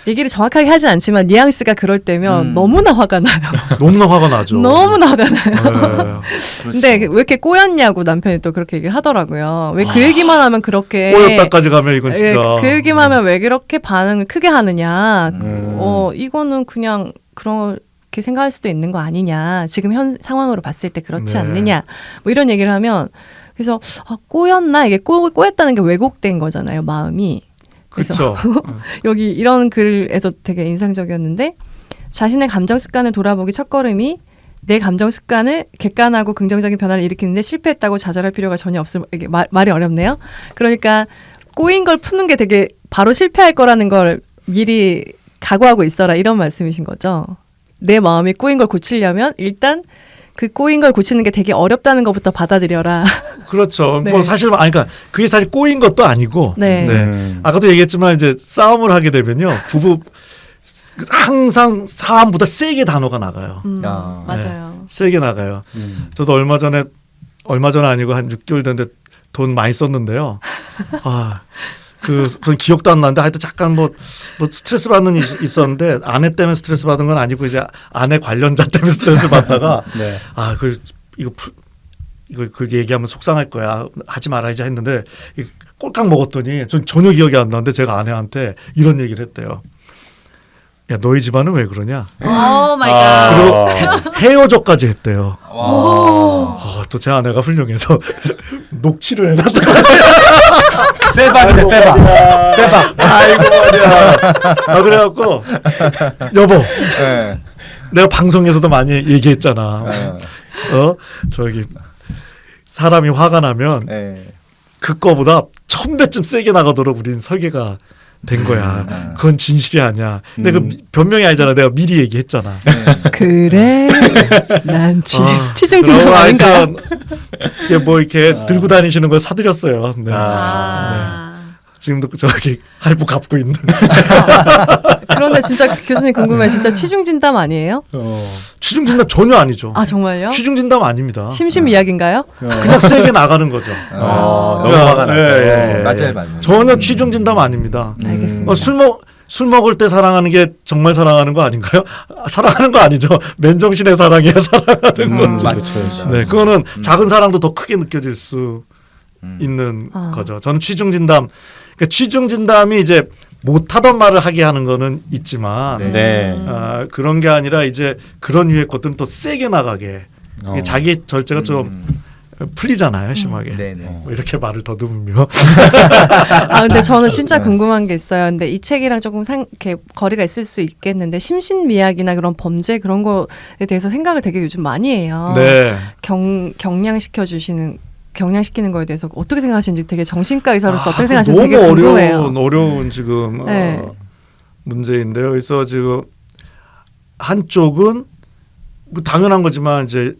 얘기를 정확하게 하지 않지만 뉘앙스가 그럴 때면 너무나 화가 나요. 너무나 화가 나죠. 너무나 화가 나요. 네. 근데 왜 이렇게 꼬였냐고 남편이 또 그렇게 얘기를 하더라고요. 왜 그 얘기만 하면 그렇게 꼬였다까지 가면 이건 진짜. 그 얘기만 하면 왜 그렇게 반응을 크게 하느냐. 이거는 그냥 그렇게 생각할 수도 있는 거 아니냐. 지금 현 상황으로 봤을 때 그렇지 네. 않느냐. 뭐 이런 얘기를 하면 그래서 꼬였나? 이게 꼬였다는 게 왜곡된 거잖아요. 마음이. 그렇죠. 여기 이런 글에서 되게 인상적이었는데 자신의 감정 습관을 돌아보기 첫걸음이 내 감정 습관을 객관하고 긍정적인 변화를 일으키는데 실패했다고 좌절할 필요가 전혀 없을 이게 말이 어렵네요. 그러니까 꼬인 걸 푸는 게 되게 바로 실패할 거라는 걸 미리 각오하고 있어라 이런 말씀이신 거죠. 내 마음이 꼬인 걸 고치려면 일단 그 꼬인 걸 고치는 게 되게 어렵다는 것부터 받아들여라. 그렇죠. 네. 뭐 사실 그러니까 그게 사실 꼬인 것도 아니고. 네. 아까도 얘기했지만 이제 싸움을 하게 되면요 부부 항상 사람보다 세게 단어가 나가요. 맞아요. 세게 나가요. 저도 얼마 전에 아니고 한 6개월 됐는데 돈 많이 썼는데요. 전 기억도 안 나는데 하여튼 잠깐 뭐 스트레스 받는 일이 있었는데 아내 때문에 스트레스 받은 건 아니고 이제 아내 관련자 때문에 스트레스 받다가 네. 이거 그 얘기하면 속상할 거야 하지 말아야지 했는데 꼴깍 먹었더니 전 전혀 기억이 안 나는데 제가 아내한테 이런 얘기를 했대요. 야 너희 집안은 왜 그러냐? 오 마이 갓. 그리고 헤어져까지 했대요. 또 제 아내가 훌륭해서 녹취를 해놨다. 빼봐. 아이고 말이야. 그래갖고 여보, 네. 내가 방송에서도 많이 얘기했잖아. 저기 사람이 화가 나면 네. 그 거보다 1000배쯤 세게 나가도록 우린 설계가 된 거야. 그건 진실이 아니야. 근데 그 변명이 아니잖아. 내가 미리 얘기했잖아. 그래. 난 취중 그러고 진담 아닌가요? 하여튼 이게 뭐 이렇게 들고 다니시는 걸 사드렸어요. 네. 지금도 저기 할부 갚고 있는. 그런데 진짜 교수님 궁금해. 진짜 취중 진담 아니에요? 취중 진담 전혀 아니죠. 아 정말요? 취중 진담 아닙니다. 심심 이야기인가요? 그냥 세게 나가는 거죠. 너무 화가 났어요. 맞아요. 전혀 취중 진담 아닙니다. 알겠습니다. 술 먹을 때 사랑하는 게 정말 사랑하는 거 아닌가요? 사랑하는 거 아니죠. 맨정신의 사랑이야 사랑하는 거죠. 그렇죠. 네, 그거는 작은 사랑도 더 크게 느껴질 수 있는 거죠. 저는 취중 진담, 그러니까 취중 진담이 이제 못하던 말을 하게 하는 거는 있지만 네. 그런 게 아니라 이제 그런 류의 것들은 또 세게 나가게 자기 절제가 좀 풀리잖아요, 심하게. 네네. 뭐 이렇게 말을 더듬으며. 근데 저는 진짜 궁금한 게 있어요. 근데 이 책이랑 조금 이렇게 거리가 있을 수 있겠는데 심신미약이나 그런 범죄 그런 거에 대해서 생각을 되게 요즘 많이 해요. 네. 경량시키는 거에 대해서 어떻게 생각하시는지 되게 정신과 의사로서 어떻게 생각하시는지 되게 궁금해요. 너무 어려운 지금 네. 문제인데요. 그래서 지금 한쪽은 뭐 당연한 거지만 이제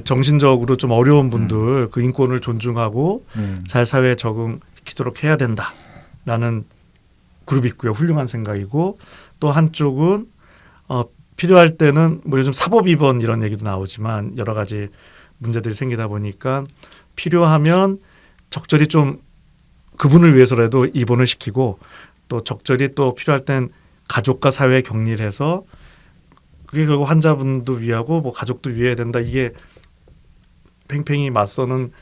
정신적으로 좀 어려운 분들 그 인권을 존중하고 잘 사회에 적응시키도록 해야 된다라는 그룹이 있고요. 훌륭한 생각이고 또 한쪽은 필요할 때는 뭐 요즘 사법 입원 이런 얘기도 나오지만 여러 가지 문제들이 생기다 보니까 필요하면 적절히 좀 그분을 위해서라도 입원을 시키고 또 적절히 또 필요할 땐 가족과 사회에 격리를 해서 그게 결국 환자분도 위하고 뭐 가족도 위해야 된다. 이게 팽팽히 맞서는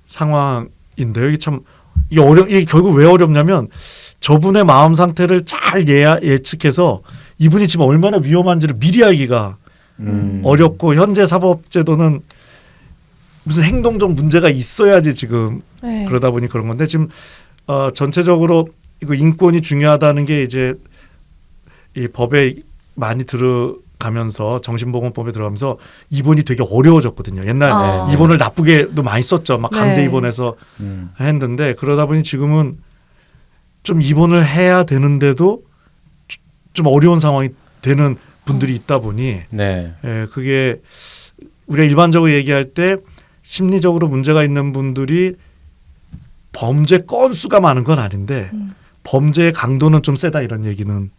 상황인데요. 이게 결국 왜 어렵냐면 저분의 마음 상태를 잘 예측해서 이분이 지금 얼마나 위험한지를 미리 알기가 어렵고 현재 사법제도는 무슨 행동적 문제가 있어야지 지금 네. 그러다 보니 그런 건데 지금 전체적으로 이거 인권이 중요하다는 게 이제 이 법에 많이 가면서 정신보건법에 들어가면서 입원이 되게 어려워졌거든요. 옛날 아. 입원을 나쁘게도 많이 썼죠. 막 강제 네. 입원해서 음. 했는데 그러다 보니 지금은 좀 입원을 해야 되는데도 좀 어려운 상황이 되는 분들이 있다 보니 네. 그게 우리가 일반적으로 얘기할 때 심리적으로 문제가 있는 분들이 범죄 건수가 많은 건 아닌데 범죄의 강도는 좀 세다 이런 얘기는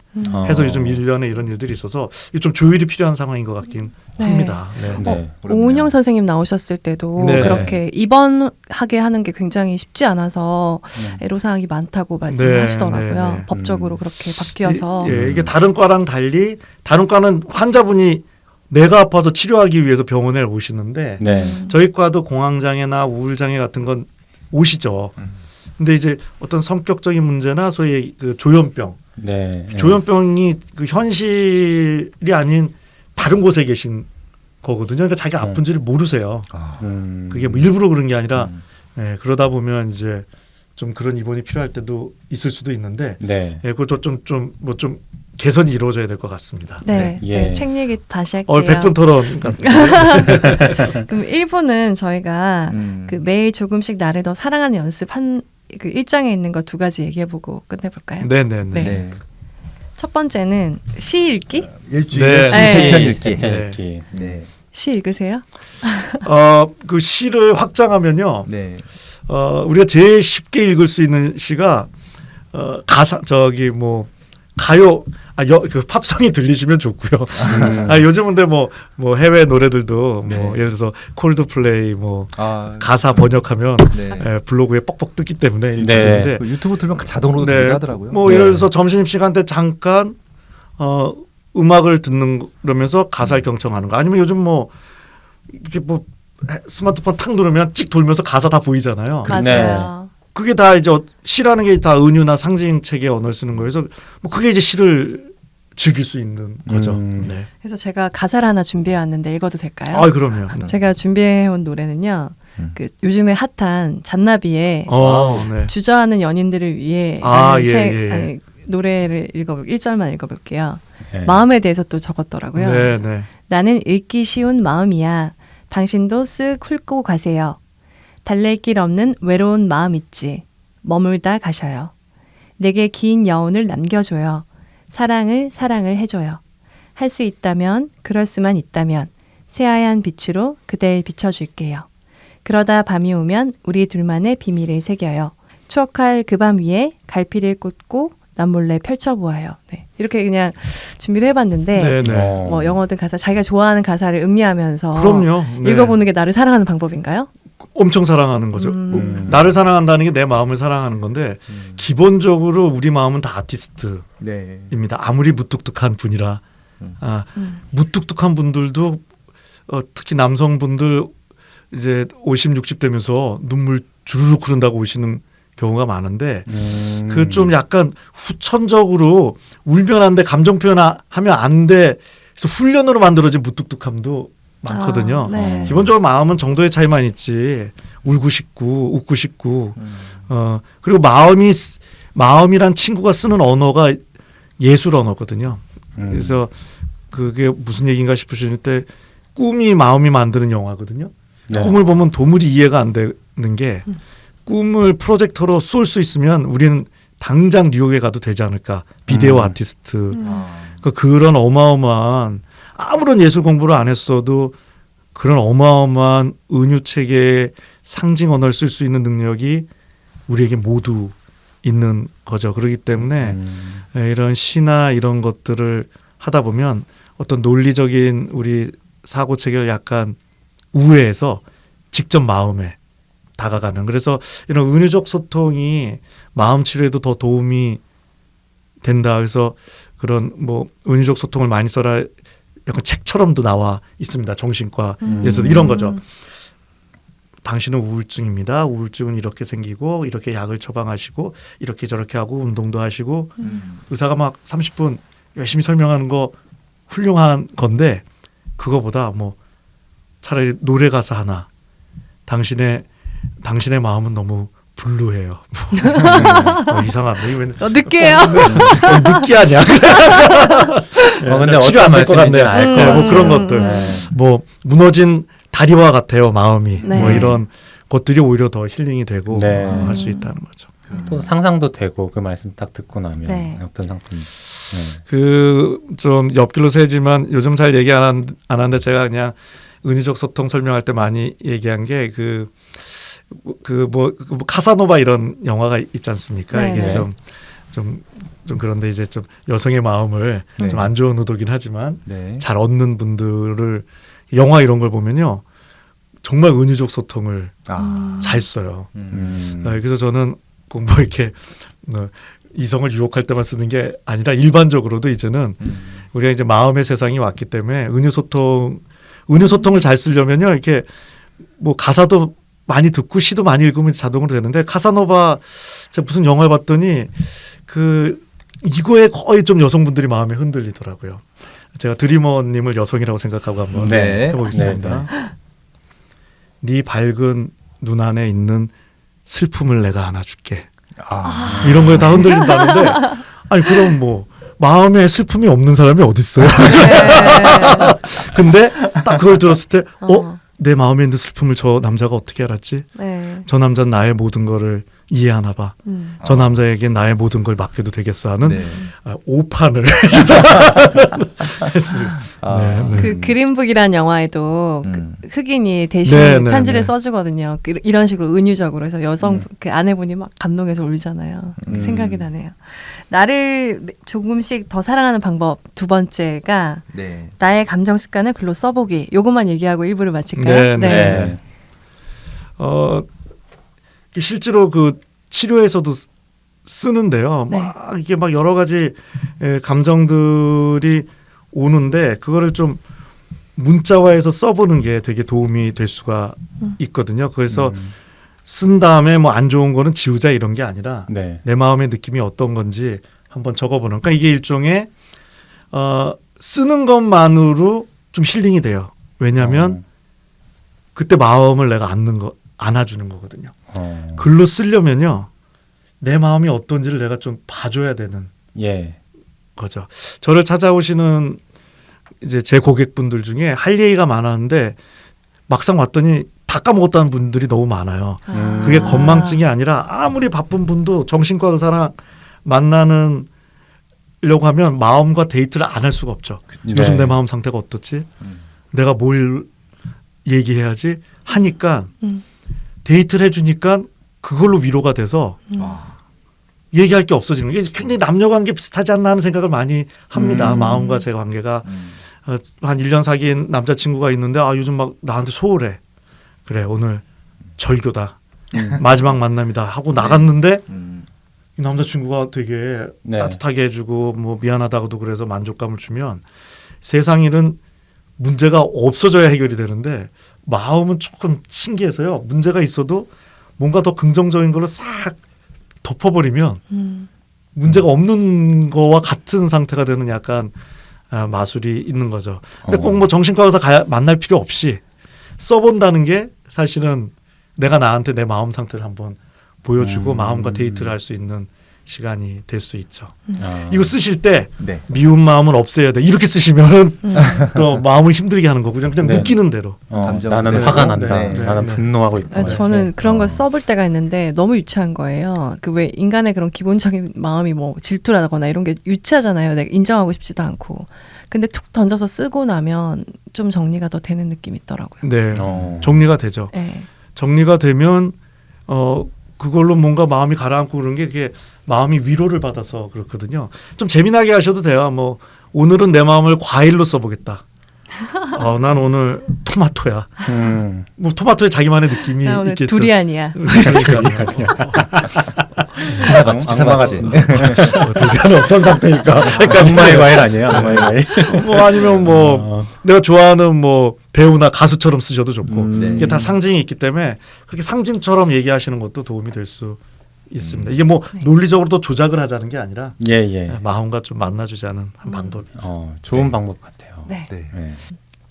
해서 요즘 일련에 이런 일들이 있어서 좀 조율이 필요한 상황인 것 같긴 네. 합니다. 네. 네. 오은영 선생님 나오셨을 때도 네. 그렇게 입원하게 하는 게 굉장히 쉽지 않아서 애로사항이 많다고 말씀하시더라고요. 네, 네. 법적으로 그렇게 바뀌어서. 이게 다른 과랑 달리 다른 과는 환자분이 내가 아파서 치료하기 위해서 병원에 오시는데 네. 저희 과도 공황장애나 우울장애 같은 건 오시죠. 근데 이제 어떤 성격적인 문제나 소위 그 조현병, 네. 조현병이 그 현실이 아닌 다른 곳에 계신 거거든요. 그러니까 자기가 아픈지를 모르세요. 그게 뭐 일부러 그런 게 아니라 그러다 보면 이제 좀 그런 입원이 필요할 때도 있을 수도 있는데 네. 그것도 좀 개선이 이루어져야 될 것 같습니다. 네, 예. 네, 책 얘기 다시 할게요. 100분 토론. 그럼 1부는 저희가 그 매일 조금씩 나를 더 사랑하는 연습 그 1장에 있는 거 2가지 얘기해보고 끝내볼까요? 네네네. 네. 네. 첫 번째는 시 읽기? 네. 일주일에 네. 3편 시, 읽기. 세편 읽기. 네. 시 읽으세요? 그 시를 확장하면요. 네. 우리가 제일 쉽게 읽을 수 있는 시가 가사 뭐 가요 그 팝송이 들리시면 좋고요. 요즘 근데 뭐 해외 노래들도 뭐 예를 들어서 콜드플레이 뭐 가사 번역하면 네. 블로그에 뻑뻑 뜨기 때문에 읽을 네. 수 있는데 그 유튜브 틀면 자동으로 네. 되기도 하더라고요. 뭐 네. 예를 들어서 점심 시간 때 잠깐 음악을 듣는 그러면서 가사를 경청하는 거 아니면 요즘 뭐 이렇게 뭐 스마트폰 탁 누르면 찍 돌면서 가사 다 보이잖아요. 맞아요. 그게 다 이제 시라는 게 다 은유나 상징책의 언어를 쓰는 거여서 뭐 그게 이제 시를 즐길 수 있는 거죠. 네. 그래서 제가 가사를 하나 준비해 왔는데 읽어도 될까요? 그럼요. 제가 준비해 온 노래는요. 그 요즘에 핫한 잔나비의 네. 주저하는 연인들을 위해 아니, 노래를 1절만 읽어볼게요. 네. 마음에 대해서 또 적었더라고요. 네, 네. 나는 읽기 쉬운 마음이야. 당신도 쓱 훑고 가세요. 달랠 길 없는 외로운 마음 있지. 머물다 가셔요. 내게 긴 여운을 남겨줘요. 사랑을 해줘요. 할 수 있다면, 그럴 수만 있다면 새하얀 빛으로 그댈 비춰줄게요. 그러다 밤이 오면 우리 둘만의 비밀을 새겨요. 추억할 그 밤 위에 갈피를 꽂고 난 몰래 펼쳐보아요. 네. 이렇게 그냥 준비를 해봤는데 네, 네. 뭐 영어든 가사, 자기가 좋아하는 가사를 음미하면서 그럼요. 네. 읽어보는 게 나를 사랑하는 방법인가요? 엄청 사랑하는 거죠. 나를 사랑한다는 게 내 마음을 사랑하는 건데 기본적으로 우리 마음은 다 아티스트입니다. 네. 아무리 무뚝뚝한 분이라 무뚝뚝한 분들도 특히 남성분들 이제 50, 60 되면서 눈물 주르륵 흐른다고 오시는 경우가 많은데 그 좀 약간 후천적으로 울면 안 돼, 감정 표현하면 안 돼. 그래서 훈련으로 만들어진 무뚝뚝함도 많거든요. 네. 기본적으로 마음은 정도의 차이만 있지 울고 싶고 웃고 싶고 그리고 마음이란 친구가 쓰는 언어가 예술 언어거든요. 그래서 그게 무슨 얘기인가 싶으실 때 꿈이 마음이 만드는 영화거든요. 네. 꿈을 보면 도무지 이해가 안 되는 게 꿈을 프로젝터로 쏠 수 있으면 우리는 당장 뉴욕에 가도 되지 않을까. 비디오 아티스트. 그런 어마어마한 아무런 예술 공부를 안 했어도 그런 어마어마한 은유체계의 상징 언어를 쓸 수 있는 능력이 우리에게 모두 있는 거죠. 그렇기 때문에 이런 시나 이런 것들을 하다 보면 어떤 논리적인 우리 사고 체계를 약간 우회해서 직접 마음에 다가가는. 그래서 이런 은유적 소통이 마음 치료에도 더 도움이 된다. 그래서 그런 뭐 은유적 소통을 많이 써라. 약간 책처럼도 나와 있습니다. 정신과에서도 이런 거죠. 당신은 우울증입니다. 우울증은 이렇게 생기고 이렇게 약을 처방하시고 이렇게 저렇게 하고 운동도 하시고 의사가 막 30분 열심히 설명하는 거 훌륭한 건데 그거보다 뭐 차라리 노래 가사 하나 당신의 마음은 너무 블루해요. 이상한데 이거 느끼해요. 느끼하냐? 근데 치료 어떤 안 될 것 말씀인지는 같네요. 알 것 네, 같아요. 뭐 그런 것들. 네. 뭐 무너진 다리와 같아요. 마음이. 네. 뭐 이런 것들이 오히려 더 힐링이 되고 네. 할 수 있다는 거죠. 또 상상도 되고 그 말씀 딱 듣고 나면 네. 어떤 상품인지. 네. 그 좀 옆길로 새지만 요즘 잘 얘기 안 하는데 제가 그냥 은유적 소통 설명할 때 많이 얘기한 게 뭐 카사노바 이런 영화가 있지 않습니까? 네. 이게 네. 좀 그런데 이제 좀 여성의 마음을 네. 좀 안 좋은 의도긴 하지만 네. 잘 얻는 분들을 영화 이런 걸 보면요 정말 은유적 소통을 잘 써요. 그래서 저는 꼭 뭐 이렇게 이성을 유혹할 때만 쓰는 게 아니라 일반적으로도 이제는 우리가 이제 마음의 세상이 왔기 때문에 은유소통을 잘 쓰려면요 이렇게 뭐 가사도 많이 듣고 시도 많이 읽으면 자동으로 되는데 카사노바 제가 무슨 영화를 봤더니 이거에 거의 좀 여성분들이 마음이 흔들리더라고요. 제가 드리머님을 여성이라고 생각하고 한번 네. 해보겠습니다. 네 밝은 눈 안에 있는 슬픔을 내가 안아줄게. 이런 거에 다 흔들린다는데 아니 그럼 뭐 마음에 슬픔이 없는 사람이 어디 있어요? 네. 근데 딱 그걸 들었을 때 내 마음에 있는 슬픔을 저 남자가 어떻게 알았지? 네. 저 남자는 나의 모든 거를 이해하나 봐. 저 남자에게 나의 모든 걸 맡겨도 되겠어 하는 네. 오판을 했어요. 그 그린북이라는 영화에도 그 흑인이 대신 네, 네, 편지를 네. 써주거든요. 이런 식으로 은유적으로 해서 여성 그 아내분이 막 감동해서 울잖아요. 생각이 나네요. 나를 조금씩 더 사랑하는 방법 두 번째가 네. 나의 감정 습관을 글로 써보기. 요것만 얘기하고 1부를 마칠까요? 네. 실제로 그 치료에서도 쓰는데요. 네. 막 이게 막 여러 가지 감정들이 오는데 그거를 좀 문자화해서 써보는 게 되게 도움이 될 수가 있거든요. 그래서 쓴 다음에 뭐 안 좋은 거는 지우자 이런 게 아니라 네. 내 마음의 느낌이 어떤 건지 한번 적어보는. 그러니까 이게 일종의 쓰는 것만으로 좀 힐링이 돼요. 왜냐하면 그때 마음을 내가 안아주는 거거든요. 글로 쓰려면요 내 마음이 어떤지를 내가 좀 봐줘야 되는 예. 거죠. 저를 찾아오시는 이제 제 고객분들 중에 할 얘기가 많았는데 막상 왔더니 다 까먹었다는 분들이 너무 많아요. 그게 건망증이 아니라 아무리 바쁜 분도 정신과 의사랑 만나려고 하면 마음과 데이트를 안 할 수가 없죠. 요즘 내 마음 상태가 어떻지? 내가 뭘 얘기해야지 하니까 데이트를 해주니까 그걸로 위로가 돼서 얘기할 게 없어지는 게 굉장히 남녀관계 비슷하지 않나 하는 생각을 많이 합니다. 마음과 제 관계가 한 1년 사귄 남자친구가 있는데 요즘 막 나한테 소홀해. 그래 오늘 절교다. 마지막 만남이다 하고 나갔는데 이 남자친구가 되게 따뜻하게 해주고 뭐 미안하다고도 그래서 만족감을 주면 세상 일은 문제가 없어져야 해결이 되는데 마음은 조금 신기해서요. 문제가 있어도 뭔가 더 긍정적인 걸로 싹 덮어버리면 문제가 없는 거와 같은 상태가 되는 약간 마술이 있는 거죠. 근데 꼭 뭐 정신과 의사 만날 필요 없이 써본다는 게 사실은 내가 나한테 내 마음 상태를 한번 보여주고 마음과 데이트를 할 수 있는 시간이 될 수 있죠. 이거 쓰실 때 미운 마음은 없애야 돼. 이렇게 쓰시면은 또 마음을 힘들게 하는 거고 그냥 느끼는 대로. 나는 화가 난다. 나는 분노하고 있다. 저는 그런 걸 써볼 때가 있는데 너무 유치한 거예요. 그 왜 인간의 그런 기본적인 마음이 뭐 질투라거나 이런 게 유치하잖아요. 내가 인정하고 싶지도 않고. 근데 툭 던져서 쓰고 나면 좀 정리가 더 되는 느낌이 있더라고요. 네, 정리가 되죠. 네. 정리가 되면 그걸로 뭔가 마음이 가라앉고 그런 게 그게 마음이 위로를 받아서 그렇거든요. 좀 재미나게 하셔도 돼요. 뭐 오늘은 내 마음을 과일로 써보겠다. 난 오늘 토마토야. 뭐 토마토에 자기만의 느낌이 나 오늘 있겠죠. 두리안이야. 기사같이. 두리안은 어떤 상태일까? 악마의 과일 아니에요? 악마의 과일. 뭐 아니면 뭐 내가 좋아하는 뭐 배우나 가수처럼 쓰셔도 좋고 이게 다 상징이 있기 때문에 그렇게 상징처럼 얘기하시는 것도 도움이 될 수 있습니다. 이게 뭐 논리적으로도 조작을 하자는 게 아니라 마음과 좀 만나주자는 한 방법이죠. 좋은 방법 같아요. 네. 네.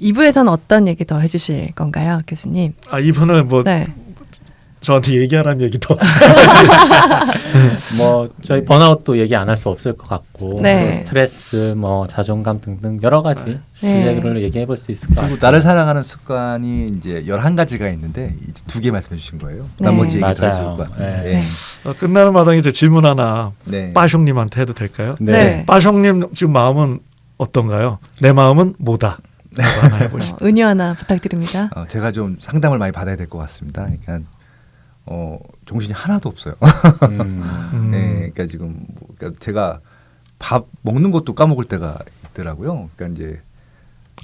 2부에서는 어떤 얘기 더 해주실 건가요, 교수님? 이분은 뭐 저한테 얘기하라는 얘기도 뭐 저희 번아웃도 얘기 안 할 수 없을 것 같고 네. 또 스트레스, 뭐 자존감 등등 여러 가지 네. 주제를 얘기해 볼 수 있을 것 그리고 같아요. 나를 사랑하는 습관이 이제 11가지가 있는데 2개 말씀해 주신 거예요. 네. 나머지 얘기 더 맞아요. 해줄 것 같아요. 네. 네. 끝나는 마당에 이제 질문 하나 네. 빠숑님한테 해도 될까요? 네. 빠숑님 지금 마음은 어떤가요? 내 마음은 뭐다? 라고 하나 해보시죠. 은유 하나 부탁드립니다. 제가 좀 상담을 많이 받아야 될 것 같습니다. 그러니까 정신이 하나도 없어요. 네, 그러니까 지금 그러니까 제가 밥 먹는 것도 까먹을 때가 있더라고요. 그러니까 이제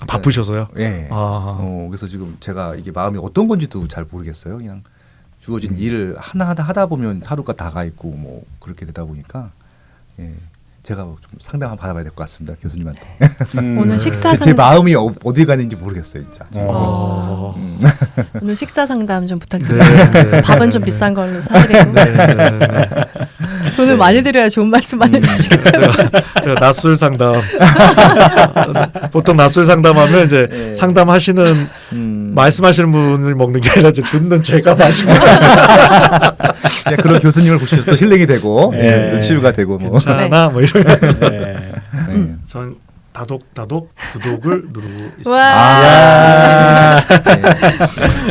바쁘셔서요? 예. 그래서 지금 제가 이게 마음이 어떤 건지도 잘 모르겠어요. 그냥 주어진 일을 하나하나 하다 보면 하루가 다 가 있고 뭐 그렇게 되다 보니까 예. 제가 좀 상담 한번 받아봐야 될 것 같습니다. 교수님한테. 오늘 식사 제 마음이 어디 가는지 모르겠어요, 진짜. 오늘 식사 상담 좀 네, 부탁드립니다. 네. 밥은 좀 비싼 걸로 사드리고 네. 돈을 많이 드려야 좋은 말씀 많이 해주시겠다. 제가 낯술 상담 보통 낯술 상담하면 이제 네. 상담하시는 말씀하시는 분을 먹는 게 아니라 이제 듣는 제가 마시고 네, 그런 교수님을 보셔서 또 힐링이 되고 네. 또 치유가 되고 뭐. 괜찮아 뭐 이러면서 네. 네. 전 다독 구독을 누르고 있습니다. 와. 네.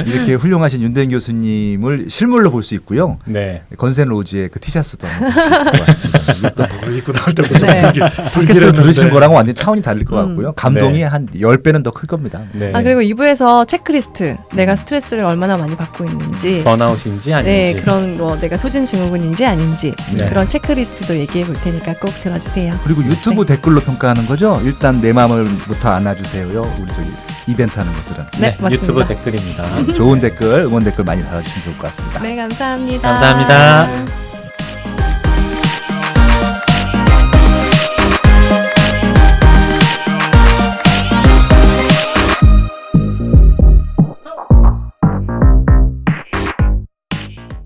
이렇게 훌륭하신 윤대인 교수님을 실물로 볼 수 있고요. 네. 건센 로지의 그 티셔츠도 한번 볼수 있을 것 같습니다. 또 그걸 입고 나올 때부터 좀 네. 팟캐스트를 들으신 거랑은 완전 차원이 다를 것 같고요. 감동이 네. 한 10배는 더 클 겁니다. 네. 아 그리고 2부에서 체크리스트 내가 스트레스를 얼마나 많이 받고 있는지 번아웃인지 아닌지. 네 그런 뭐 내가 소진 증후군인지 아닌지 네. 그런 체크리스트도 얘기해 볼 테니까 꼭 들어주세요. 그리고 유튜브 네. 댓글로 평가하는 거죠. 일단 내 마음을부터 안아주세요요. 우리 저기 이벤트 하는 것들은. 네, 맞습니다. 유튜브 댓글입니다. 좋은 댓글, 응원 댓글 많이 달아주시면 좋을 것 같습니다. 네 감사합니다. 감사합니다.